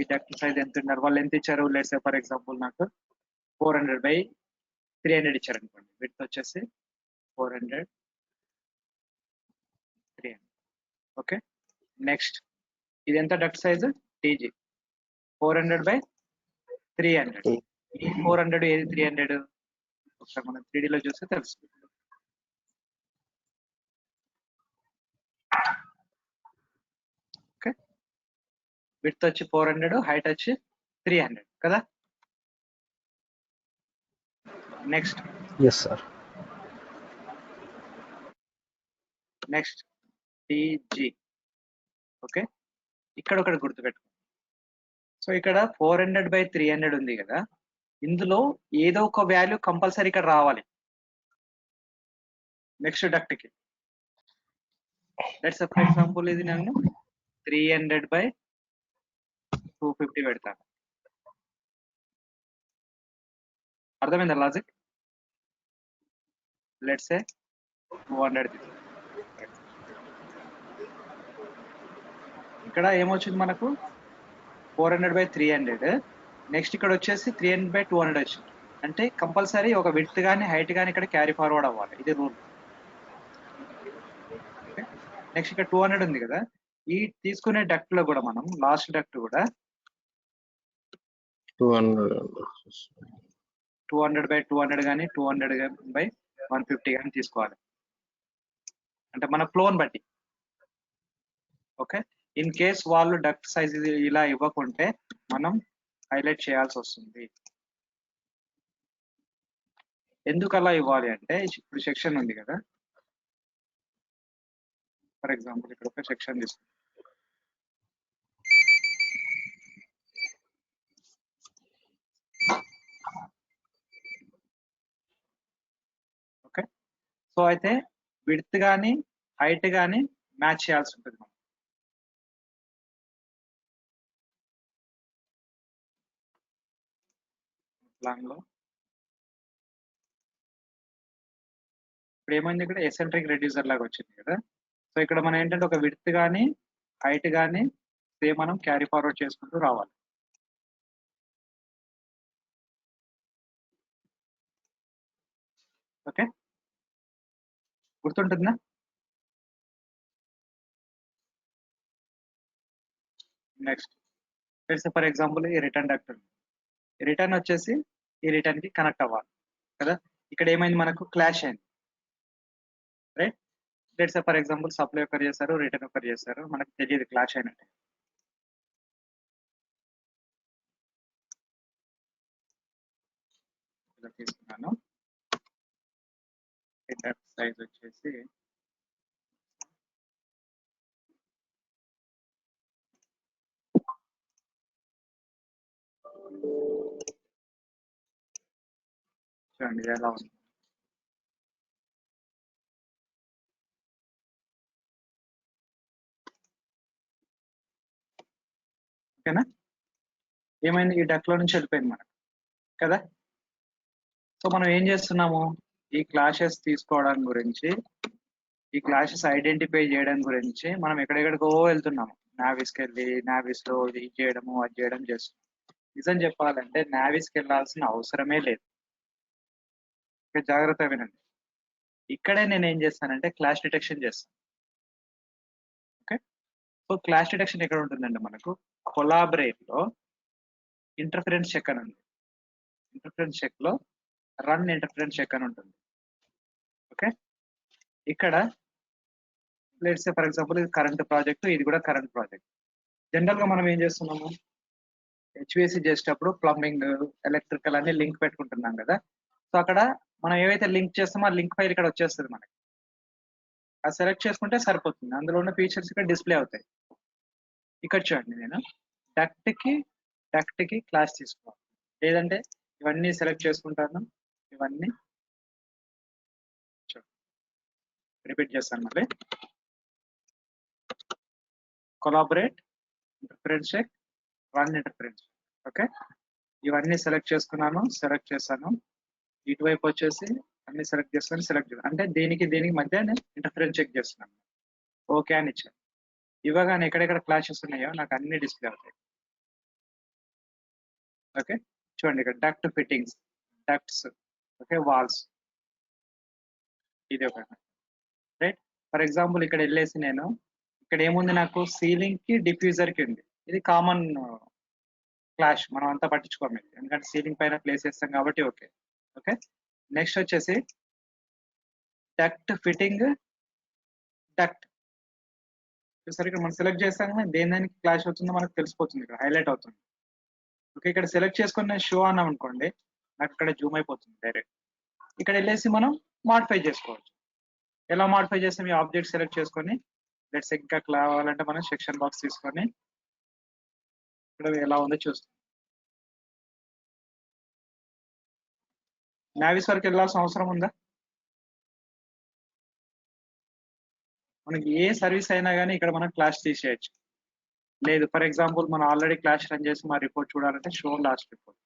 ఈ డక్ట్ సైజ్ ఎంత ఉన్నారు, వాళ్ళు ఎంత ఇచ్చారు, లెట్స్ సే ఫర్ ఎగ్జాంపుల్ నాకు 400/300 ఇచ్చారు అనుకోండి. విడ్త్ వచ్చేసి 400 300. ఓకే, నెక్స్ట్ ఇది ఎంత డక్ట్ సైజ్ టీజీ 400/300. ఈ 400 ఏది 300 ఒకసారి మనం 3D లో చూస్తే తెలుస్తుంది. ఓకే, విడ్త్ వచ్చి 400, హైట్ వచ్చి 300 కదా. Next next TG. ఓకే, ఇక్కడ ఒకటి గుర్తుపెట్టుకో. సో ఇక్కడ 400/300 ఉంది కదా, ఇందులో ఏదో ఒక వాల్యూ కంపల్సరీ ఇక్కడ రావాలి నెక్స్ట్ డక్ట్ కి. లెట్స్ ఫర్ ఎగ్జాంపుల్ ఇది నేను 300/250 పెడతాను. అర్థమైందా లాజిక్? Let's say 200. ఇక్కడ ఏమొచ్చింది మనకు 400/300. నెక్స్ట్ ఇక్కడ వచ్చేసి 300/200 వచ్చింది. అంటే కంపల్సరీ ఒక విడ్త్ కానీ హైట్ కానీ ఇక్కడ క్యారీ ఫార్వర్డ్ అవ్వాలి, ఇది రూల్. నెక్స్ట్ ఇక్కడ 200 ఉంది కదా, ఈ తీసుకునే డక్ట్ లో కూడా మనం లాస్ట్ డక్ట్ కూడా 200/200 కానీ 200/150 కానీ తీసుకోవాలి. అంటే మన ఫ్లోని బట్టి. ఓకే, ఇన్ కేస్ వాళ్ళు డక్ట్ సైజ్ ఇలా ఇవ్వకుంటే మనం హైలైట్ చేయాల్సి వస్తుంది. ఎందుకు అలా ఇవ్వాలి అంటే ఇప్పుడు సెక్షన్ ఉంది కదా, ఫర్ ఎగ్జాంపుల్ ఇక్కడ ఒక సెక్షన్ తీసుకుంటాం. ఓకే, సో అయితే విడ్త్ కానీ హైట్ కానీ మ్యాచ్ చేయాల్సి ఉంటుంది మనం. ప్లాన్ లో ఇప్పుడు ఏమైంది, ఇక్కడ ఎసెంట్రిక్ రెడ్యూసర్ లాగా వచ్చింది కదా. సో ఇక్కడ మనం ఏంటంటే ఒక విడ్త్ కానీ హైట్ కానీ సేమ్ మనం క్యారీ ఫార్వర్డ్ చేసుకుంటూ రావాలి. ఓకే, గుర్తుంటుందా? నెక్స్ట్ ఫర్ ఎగ్జాంపుల్ ఈ రిటర్న్ డక్ట్ ఉంది. రిటర్న్ వచ్చేసి ఈ రిటర్న్ కి కనెక్ట్ అవ్వాలి కదా. ఇక్కడ ఏమైంది, మనకు క్లాష్ అయింది. Right, let's for example supply ఒకరు చేశారు, రిటర్న్ ఒకరు చేశారు, మనకు తెలియదు క్లాష్ అయినట్టు. ఇలా తీసుకున్నాను. డక్ట్ సైజ్ వచ్చేసి చూడండి ఎలా ఉంది. ఓకేనా, ఏమైంది, ఈ డక్ లో నుంచి వెళ్ళిపోయింది మనకు కదా. సో మనం ఏం చేస్తున్నాము, ఈ క్లాషెస్ తీసుకోవడం గురించి, ఈ క్లాషెస్ ఐడెంటిఫై చేయడం గురించి మనం ఎక్కడెక్కడికో వెళ్తున్నాము. నావిస్కి వెళ్ళి నావిస్ లో ఇది చేయడము అది చేయడం చేస్తున్నాం. నిజం చెప్పాలంటే నావిస్కి వెళ్ళాల్సిన అవసరమే లేదు. జాగ్రత్త వినండి, ఇక్కడే నేను ఏం చేస్తానంటే క్లాష్ డిటెక్షన్ చేస్తాను. ఓకే, సో క్లాష్ డిటెక్షన్ ఎక్కడ ఉంటుందండి, మనకు కొలాబరేట్ లో ఇంటర్ఫరెన్స్ చెక్ అని ఉంది. ఇంటర్ఫరెన్స్ చెక్ లో రన్ ఇంటర్ఫరెన్స్ చెక్ అని ఉంటుంది. ఓకే, ఇక్కడ లెట్స్ సే ఫర్ ఎగ్జాంపుల్ ఇది కరెంట్ ప్రాజెక్ట్, ఇది కూడా కరెంట్ ప్రాజెక్ట్. జనరల్ గా మనం ఏం చేస్తున్నాము, హెచ్విఎసి చేసేటప్పుడు ప్లంబింగ్ ఎలక్ట్రికల్ అన్ని లింక్ పెట్టుకుంటున్నాం కదా. సో అక్కడ మనం ఏవైతే లింక్ చేస్తామో ఆ లింక్ ఫైల్ ఇక్కడ వచ్చేస్తుంది మనకి. అది సెలెక్ట్ చేసుకుంటే సరిపోతుంది, అందులో ఉన్న ఫీచర్స్ ఇక్కడ డిస్ప్లే అవుతాయి. ఇక్కడ చూడండి, నేను డక్ట్ కి క్లాస్ తీసుకోవాలి, లేదంటే ఇవన్నీ సెలెక్ట్ చేసుకుంటాను. ఇవన్నీ రిపీట్ చేస్తాను మళ్ళీ. Collaborate, interference check, run interference. Okay, ఇవన్నీ సెలెక్ట్ చేసుకున్నాను, సెలెక్ట్ చేశాను. ఇటువైపు వచ్చేసి అన్ని సెలెక్ట్ చేసుకొని అంటే దేనికి మధ్య నేను ఇంటర్ఫరెన్స్ చెక్ చేస్తున్నాను. ఓకే అని ఇచ్చాను. ఇవ్వగానే ఎక్కడెక్కడ క్లాషెస్ ఉన్నాయో నాకు అన్ని డిస్ప్లే అవుతాయి. ఓకే, చూడండి ఇక్కడ duct fittings, ducts, okay, walls, ఇది ఒక. రైట్, ఫర్ ఎగ్జాంపుల్ ఇక్కడ వెళ్ళేసి నేను ఇక్కడ ఏముంది, నాకు సీలింగ్ కి డిఫ్యూజర్ కి ఉంది. ఇది కామన్ క్లాష్, మనం అంతా పట్టించుకోము ఎందుకంటే సీలింగ్ పైన ప్లేస్ చేస్తాం కాబట్టి. ఓకే, ఓకే, నెక్స్ట్ వచ్చేసి డక్ట్ ఫిట్టింగ్, డక్ట్. సరే, ఇక్కడ మనం సెలెక్ట్ చేస్తాం, దేనికి క్లాష్ అవుతుందో మనకు తెలిసిపోతుంది, ఇక్కడ హైలైట్ అవుతుంది. ఓకే, ఇక్కడ సెలెక్ట్ చేసుకుని షో అన్నాం అనుకోండి, నాకు ఇక్కడ జూమ్ అయిపోతుంది డైరెక్ట్. ఇక్కడ వెళ్ళేసి మనం మాడిఫై చేసుకోవచ్చు. ఎలా మాడిఫై చేస్తాం, ఈ ఆబ్జెక్ట్ సెలెక్ట్ చేసుకొని లెట్స్ ఇంకా కావాలంటే మనం సెక్షన్ బాక్స్ తీసుకొని ఇక్కడ ఎలా ఉందో చూస్తాం. నావిస్ వరకు వెళ్ళాల్సిన అవసరం ఉందా? మనకి ఏ సర్వీస్ అయినా కానీ ఇక్కడ మనం క్లాష్ తీసేయచ్చు. లేదు, ఫర్ ఎగ్జాంపుల్ మనం ఆల్రెడీ క్లాష్ రన్ చేసి మా రిపోర్ట్ చూడాలంటే షో లాస్ట్ రిపోర్ట్,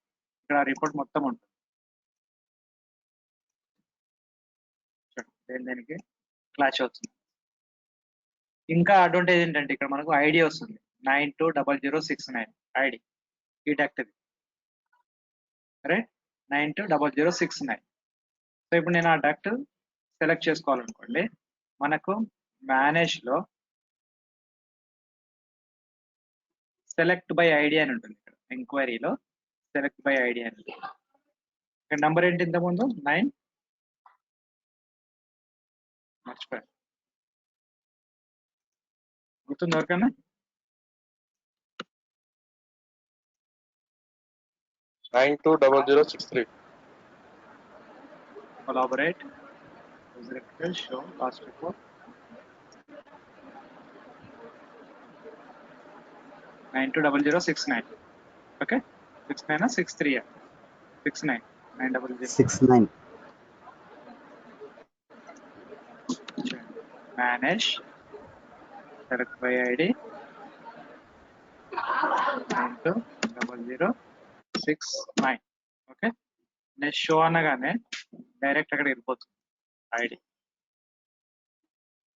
ఇక్కడ రిపోర్ట్ మొత్తం ఉంటుంది. దేనికి క్లాష్ అవుతుంది. ఇంకా అడ్వాంటేజ్ ఏంటంటే ఇక్కడ మనకు ఐడి వస్తుంది, 920069 ఐడి, ఈ డక్ట్. రైట్, 920069. సో ఇప్పుడు నేను ఆ డక్ట్ సెలెక్ట్ చేసుకోవాలనుకోండి, మనకు మేనేజ్ లో సెలెక్ట్ బై ఐడి అని ఉంటుంది ఇక్కడ ఎంక్వైరీలో సెలెక్ట్ బై ఐడి అని ఉంటుంది. ఇక్కడ నంబర్ ఏంటి ఇంతకుముందు 9 మర్చిపోయాను, గుర్తుంది ఎవరికైనా? $920063. Collaborate, show last report 920069. Okay, 69 63 69 900 69. manage select by id 920069. Okay, next show అనగానే డైరెక్ట్ అక్కడ వెళ్ళిపోతుంది ఐడి.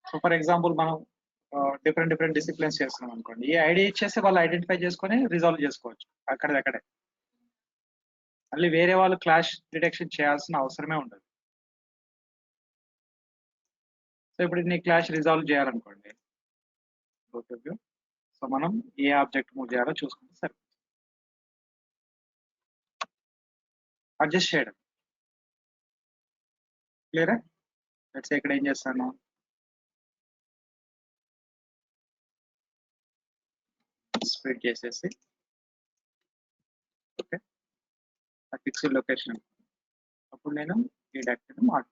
సో ఫర్ ఎగ్జాంపుల్ మనం డిఫరెంట్ డిసిప్లిన్స్ చేస్తున్నాం అనుకోండి, ఈ ఐడి ఇచ్చేసి వాళ్ళు ఐడెంటిఫై చేసుకొని రిజాల్వ్ చేసుకోవచ్చు అక్కడే. మళ్ళీ వేరే వాళ్ళు క్లాష్ డిటెక్షన్ చేయాల్సిన అవసరమే ఉండదు. సో ఇప్పుడు నీ క్లాష్ రిజాల్వ్ చేయాలనుకోండి, సో మనం ఏ ఆబ్జెక్ట్ మూవ్ చేయాలో చూసుకుంటే సరే, అడ్జస్ట్ చేయడం క్లియరా? లెట్స్ ఇక్కడ ఏం చేస్తాను, స్ప్లిట్ చేసేసి ఓకే ఆ ఫిక్స్డ్ లొకేషన్, అప్పుడు నేను ఈ డక్ట్ని మార్క్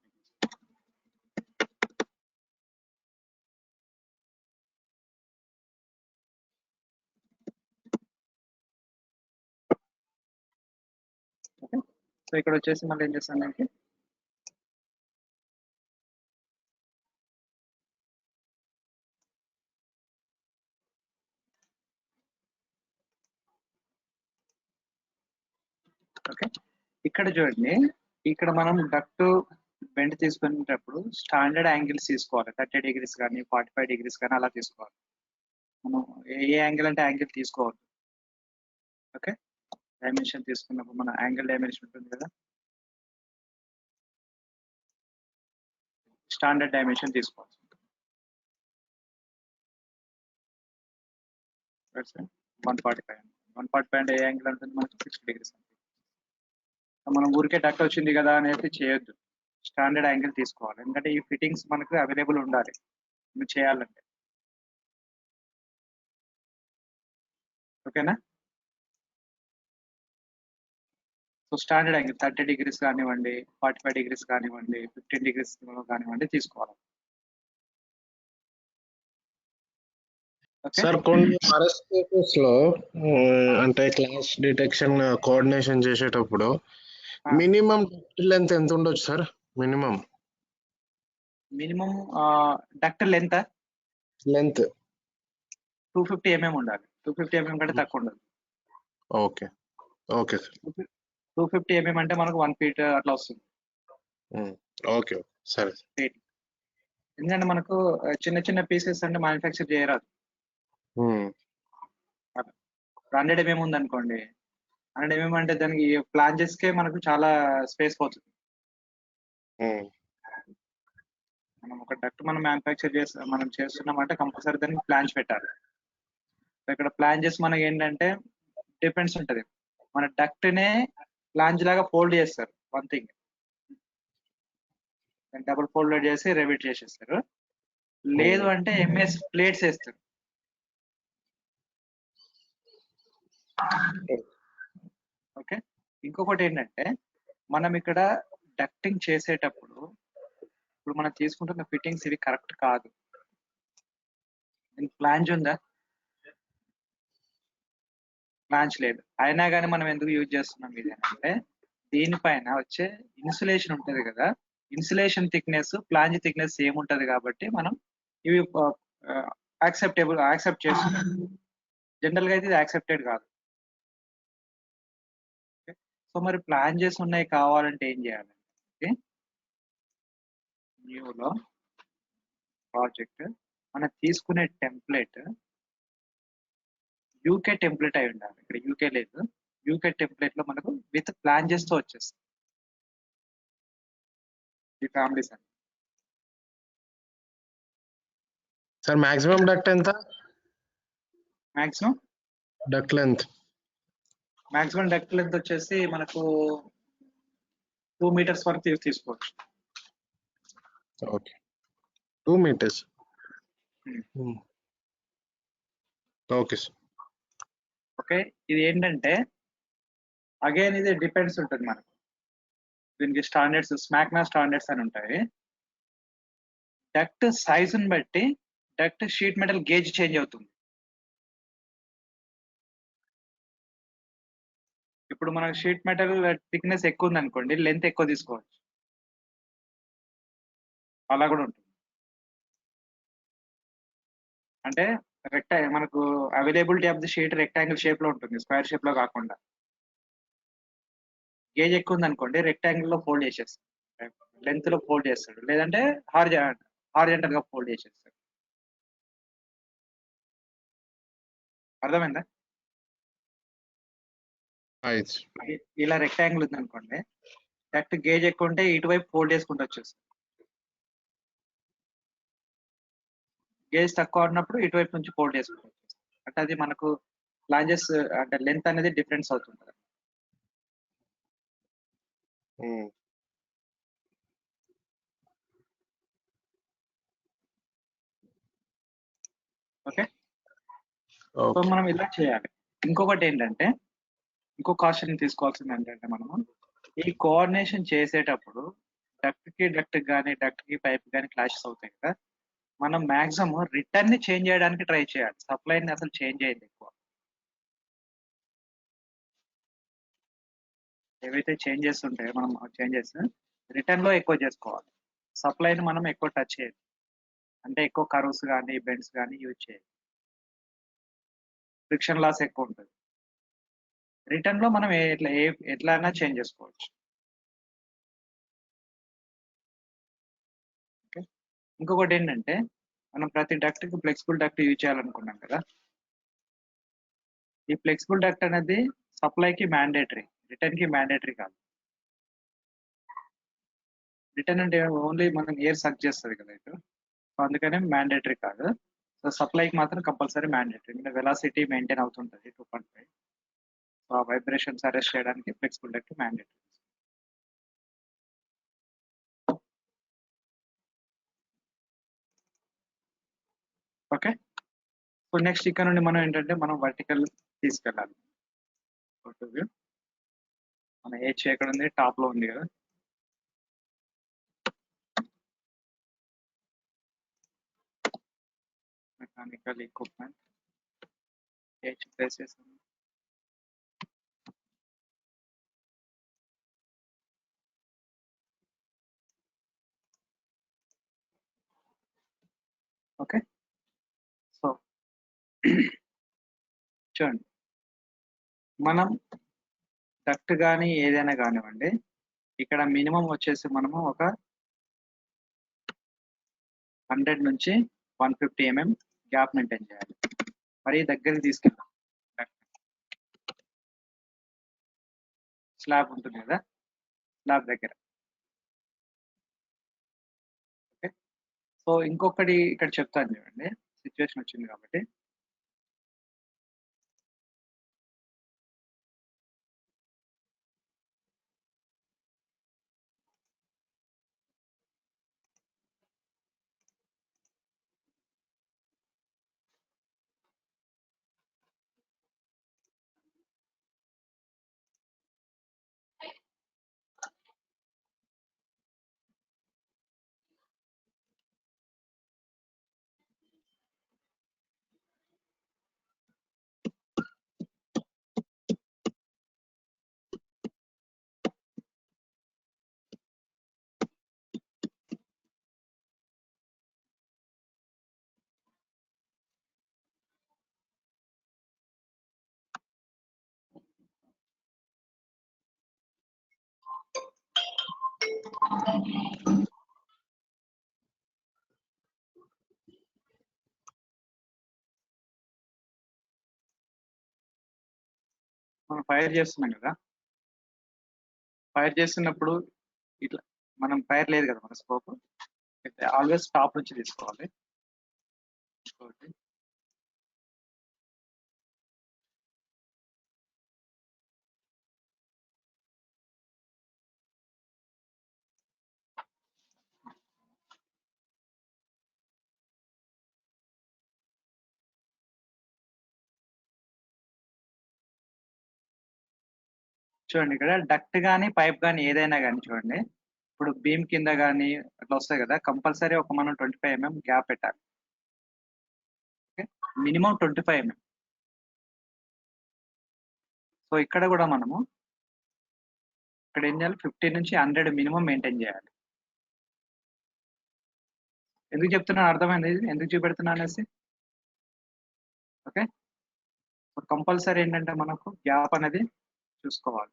ఓకే. సో ఇక్కడ వచ్చేసి మళ్ళీ ఏం చేస్తానంటే ఓకే, ఇక్కడ చూడండి, ఇక్కడ మనం డక్ట్ బెండ్ తీసుకునేటప్పుడు స్టాండర్డ్ యాంగిల్స్ తీసుకోవాలి. 30 degrees కానీ 45 degrees కానీ అలా తీసుకోవాలి. మనం ఏ యాంగిల్ అంటే యాంగిల్ తీసుకోవాలి. ఓకే, డైమెన్షన్ తీసుకున్నప్పుడు మన యాంగిల్ డైమెన్షన్ ఉంటుంది కదా, స్టాండర్డ్ డైమెన్షన్ తీసుకోవాలి. 145 అంటే ఏ యాంగిల్ ఉంటుంది మనకి 60 degrees. మనం ఊరికే డక్ట్ వచ్చింది కదా అనేది చేయొద్దు, స్టాండర్డ్ యాంగిల్ తీసుకోవాలి. ఎందుకంటే ఈ ఫిట్టింగ్స్ మనకు అవైలబుల్ ఉండాలి మీరు చేయాలంటే. ఓకేనా? సో స్టాండర్డ్ యాంగిల్ 30 degrees కానివ్వండి, 45 degrees కానివ్వండి, 15 degrees కానివ్వండి తీసుకోవాలి. సార్ కొన్ని పరిస్థితుల్లో లో అంటే క్లాస్ డిటెక్షన్ కోఆర్డినేషన్ చేసేటప్పుడు మినిమం లెంత్ ఎంత ఉండొచ్చు sir? Minimum duct length 250 mm ఉండాలి. 250 mm కంటే తక్కువ ఉండదు. Okay okay sir. 250 mm అంటే మనకు 1 feet అట్లా వస్తుంది. ఓకే సరే. ఎందుకంటే మనకు చిన్న పీసెస్ అంటే మ్యానుఫ్యాక్చర్ చేయరాదు. 100 mm ఉంది అనుకోండి, 100 mm అంటే దానికి ప్లాంజెస్ కే మనకు చాలా స్పేస్ పోతుంది. మనం ఒక డక్ట్ మనం మ్యానుఫ్యాక్చర్ మనం చేస్తున్నామంటే కంపల్సరీ దానికి ప్లాంజ్ పెట్టాలి. ఇక్కడ ప్లాంజెస్ మనకి ఏంటంటే డిఫరెన్స్ ఉంటుంది. మన డక్ట్ నే ప్లాంజ్ లాగా ఫోల్డ్ చేస్తారు, వన్ థింగ్ డబుల్ ఫోల్డ్ చేసి రెవిట్ చేసేస్తారు. లేదు అంటే ఎంఎస్ ప్లేట్స్ వేస్తారు. ఓకే, ఇంకొకటి ఏంటంటే మనం ఇక్కడ డక్టింగ్ చేసేటప్పుడు ఇప్పుడు మనం తీసుకుంటున్న ఫిట్టింగ్స్ ఇవి కరెక్ట్ కాదు. దీనికి ప్లాంజ్ ఉందా? ప్లాంజ్ లేదు. అయినా కానీ మనం ఎందుకు యూజ్ చేస్తున్నాం ఇది అంటే, దీనిపైన వచ్చే ఇన్సులేషన్ ఉంటుంది కదా, ఇన్సులేషన్ థిక్నెస్ ప్లాంజ్ థిక్నెస్ ఏముంటది కాబట్టి మనం ఇవి యాక్సెప్ట్ చేస్తున్నాం. జనరల్ గా అయితే ఇది యాక్సెప్టెడ్ కాదు. సో మరి ప్లాంజెస్ ఉన్నాయి కావాలంటే ఏం చేయాలంటే, న్యూలో ప్రాజెక్ట్ మనం తీసుకునే టెంప్లెట్ యూకే టెంప్లెట్ అయి ఉండాలి. ఇక్కడ యూకే లేదు, యూకే టెంప్లెట్ లో మనకు విత్ ప్లాంజెస్ తో వచ్చేస్తుంది ఈ ఫ్యామిలీస్ అని. సార్ మాక్సిమం డక్ట్ ఎంత? Maximum duct length maximum duct length వచ్చేసి మనకు 2 meters వరకు తీసుకోవచ్చు. Okay 2 meters. Okay sir. Okay, ఇది ఏంటంటే అగైన్ ఇది డిపెండ్స్ ఉంటుంది మనకు. దీనికి స్టాండర్డ్స్, స్మాక్నా స్టాండర్డ్స్ అని ఉంటాయి. డక్ట్ సైజుని బట్టి duct sheet metal gauge change అవుతుంది. ఇప్పుడు మనకు షీట్ మెటల్ థిక్నెస్ ఎక్కువ ఉంది అనుకోండి, లెంత్ ఎక్కువ తీసుకోవచ్చు, అలా కూడా ఉంటుంది. అంటే మనకు availability of the sheet rectangle shape లో ఉంటుంది, స్క్వేర్ షేప్ లో కాకుండా. గేజ్ ఎక్కువ ఉంది అనుకోండి, రెక్టాంగిల్ లో ఫోల్డ్ చేసేస్తాడు, లెంత్ లో ఫోల్డ్ చేస్తాడు, లేదంటే హారిజాంటల్ గా ఫోల్డ్ చేసేస్తాడు. అర్థమైందా? ఇలా రెక్టాంగిల్ ఉంది అనుకోండి, డక్ట్ గేజ్ ఎక్కువ ఉంటే ఇటువైపు ఫోల్డ్ చేసుకుంటూ వచ్చేస్తుంది. గేజ్ తక్కువ ఉన్నప్పుడు ఇటువైపు నుంచి ఫోల్డ్ చేసుకుంటూ వచ్చేస్తుంది. అంటే అది మనకు ఫ్లాంజెస్ అంటే లెంత్ అనేది డిఫరెన్స్ అవుతుంది. ఓకే, సో మనం ఇలా చేయాలి. ఇంకొకటి ఏంటంటే, ఇంకో కాషన్ తీసుకోవాల్సింది ఏంటంటే, మనము ఈ కోఆర్డినేషన్ చేసేటప్పుడు డక్ట్ కానీ డక్ట్ కి పైప్ కానీ క్లాషెస్ అవుతాయి కదా, మనం మాక్సిమం రిటర్న్ ని చేంజ్ చేయడానికి ట్రై చేయాలి. సప్లైని అసలు చేంజ్ చేయండి ఎక్కువ. ఏవైతే చేంజెస్ ఉంటాయో మనం చేంజెస్ రిటర్న్ లో ఎక్కువ చేసుకోవాలి. సప్లైని మనం ఎక్కువ టచ్ చేయాలి, అంటే ఎక్కువ కర్వ్స్ కానీ బెండ్స్ కానీ యూజ్ చేయాలి. ఫ్రిక్షన్ లాస్ ఎక్కువ ఉంటుంది. రిటర్న్ లో మనం ఎట్లా అయినా చేంజ్ చేసుకోవచ్చు. ఓకే, ఇంకొకటి ఏంటంటే, మనం ప్రతి డక్ట్ కి ఫ్లెక్సిబుల్ డక్ట్ యూజ్ చేయాలనుకున్నాం కదా. ఈ ఫ్లెక్సిబుల్ డక్ట్ అనేది సప్లైకి మ్యాండేటరీ, రిటర్న్ కి మ్యాండేటరీ కాదు. రిటర్న్ అంటే ఓన్లీ మనం ఎయిర్ సక్ చేస్తుంది కదా ఇటు, సో అందుకనే మ్యాండేటరీ కాదు. సో సప్లైకి మాత్రం కంపల్సరీ మ్యాండేటరీ, అంటే వెలాసిటీ మెయింటైన్ అవుతుంటుంది 2.5. సో ఆ వైబ్రేషన్స్ అరెస్ట్ చేయడానికి flexible duct mandatory. Okay, so next ఇక్కడ నుండి మనం ఏంటంటే మనం వర్టికల్ తీసుకెళ్ళాలి. మన హెచ్ ఎక్కడ ఉంది, టాప్ లో ఉంది కదా. Mechanical equipment H places. Okay, so చూడండి, మనం డక్ట్ కానీ ఏదైనా కానివ్వండి, ఇక్కడ మినిమం వచ్చేసి మనము ఒక 100 నుంచి 150 mm గ్యాప్ మెయింటైన్ చేయాలి. మరి దగ్గరికి తీసుకెళ్ళాం, స్లాబ్ ఉంటుంది కదా, స్లాబ్ దగ్గర. ఓకే, సో ఇంకొకటి ఇక్కడ చెప్తాను చూడండి, సిచ్యువేషన్ వచ్చింది కాబట్టి. మనం ఫైర్ చేస్తున్నాం కదా, ఫైర్ చేస్తున్నప్పుడు ఇట్లా మనం ఫైర్ లేదు కదా మన స్కోప్, ఆల్వేస్ టాప్ నుంచి తీసుకోవాలి. చూడండి ఇక్కడ డక్ట్ కానీ పైప్ కానీ ఏదైనా కానీ చూడండి, ఇప్పుడు బీమ్ కింద కానీ అట్లా వస్తాయి కదా, కంపల్సరీ ఒక మనం 25 mm గ్యాప్ పెట్టాలి. Okay, minimum 25 mm. సో ఇక్కడ కూడా మనము ఇక్కడ ఏం చేయాలి, 50 నుంచి 100 మినిమం మెయింటైన్ చేయాలి. ఎందుకు చెప్తున్నాను అర్థమైంది, ఎందుకు చూపెడుతున్నా అనేసి. ఓకే, సో కంపల్సరీ ఏంటంటే మనకు గ్యాప్ అనేది చూసుకోవాలి.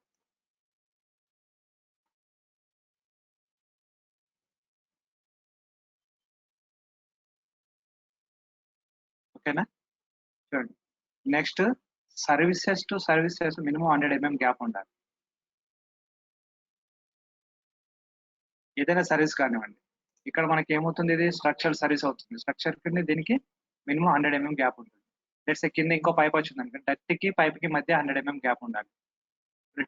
ఓకేనా, చూడండి next services to services minimum 100 mm gap ఉండాలి. ఏదైనా సర్వీస్ కానివ్వండి, ఇక్కడ మనకి ఏమవుతుంది, ఇది స్ట్రక్చర్ సర్వీస్ అవుతుంది. స్ట్రక్చర్ కింద దీనికి మినిమం 100 mm గ్యాప్ ఉంటుంది. లెట్స్ కింద ఇంకో పైప్ వచ్చింది అనుకోండి, డక్ట్ కి పైప్ కి మధ్య 100 mm గ్యాప్ ఉండాలి.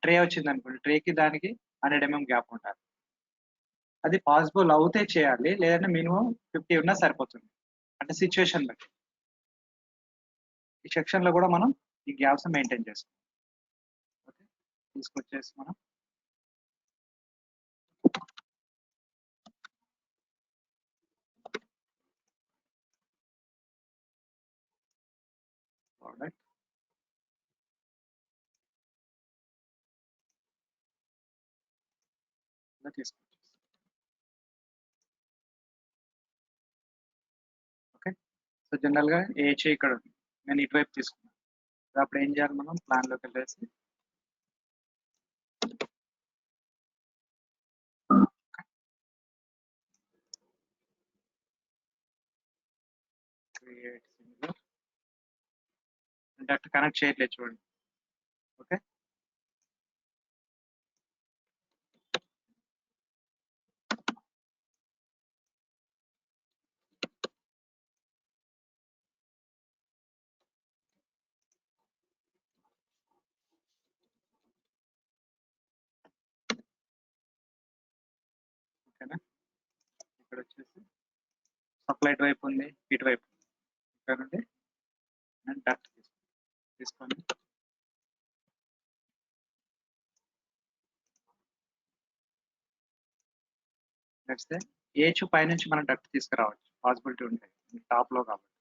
ట్రే వచ్చింది అనుకోండి, ట్రేకి దానికి 100 mm గ్యాప్ ఉండాలి. అది పాసిబుల్ అవుతే చేయాలి, లేదంటే మినిమం 50 ఉన్నా సరిపోతుంది, అంటే సిచ్యువేషన్ బట్టి. ఈ సెక్షన్ లో కూడా మనం ఈ గ్యాప్స్ మెయింటైన్ చేస్తాం. ఓకే, తీసుకొచ్చేసి మనం ప్రోడక్ట్ తీసుకొచ్చేసి. ఓకే, సో జనరల్ గా ఏహెచ్ఏ ఇక్కడ ఉంది, నేను ఇటువైపు తీసుకున్నాను. అప్పుడు ఏం చేయాలి, మనం ప్లాన్ లోకి వెళ్ళేసి క్రియేట్ సింగులర్ డక్ట్ కనెక్ట్ చేయట్లేదు చూడండి. ఓకే, ఓకేనా. ఇక్కడ వచ్చేసి సప్లై వైపు ఉంది, ఇటువైపు ఇక్కడ నుండి నేను డక్ట్ తీసుకొని నెక్స్ట్ ఏహెచ్ పైనుంచి మనం డక్ట్ తీసుకురావచ్చు, పాసిబిలిటీ ఉంటాయి టాప్ లో కాబట్టి.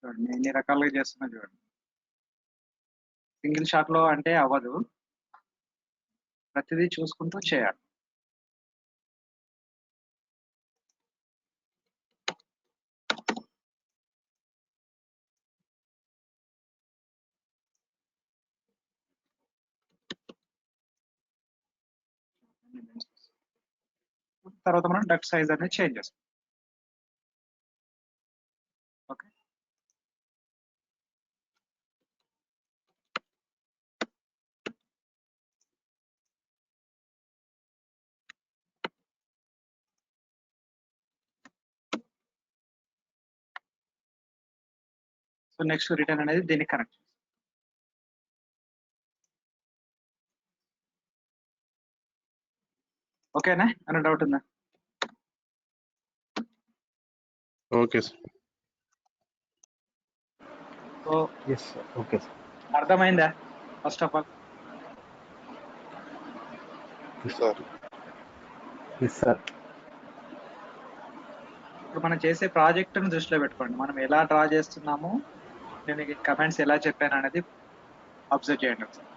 చూడండి ఎన్ని రకాలుగా చేస్తున్నా చూడండి. సింగిల్ షాట్ లో అంటే అవ్వదు, ప్రతిదీ చూసుకుంటూ చేయాలి. తర్వాత మనం డక్ట్ సైజ్ అనేది చేంజ్ చేస్తాం. ఓకే, సో నెక్స్ట్ రిటర్న్ అనేది దీనికి కనెక్ట్. ఓకేనా, అన్న డౌట్ ఉందా? Okay sir. So yes sir, okay sir. అర్థమైందా first of all? Sir yes sir. ఇప్పుడు మనం చేసే ప్రాజెక్టును దృష్టిలో పెట్టుకోండి, మనం ఎలా డ్రా చేస్తున్నాము, నేను కమెంట్స్ ఎలా చెప్పాను అనేది అబ్జర్వ్ చేయండి ఒకసారి.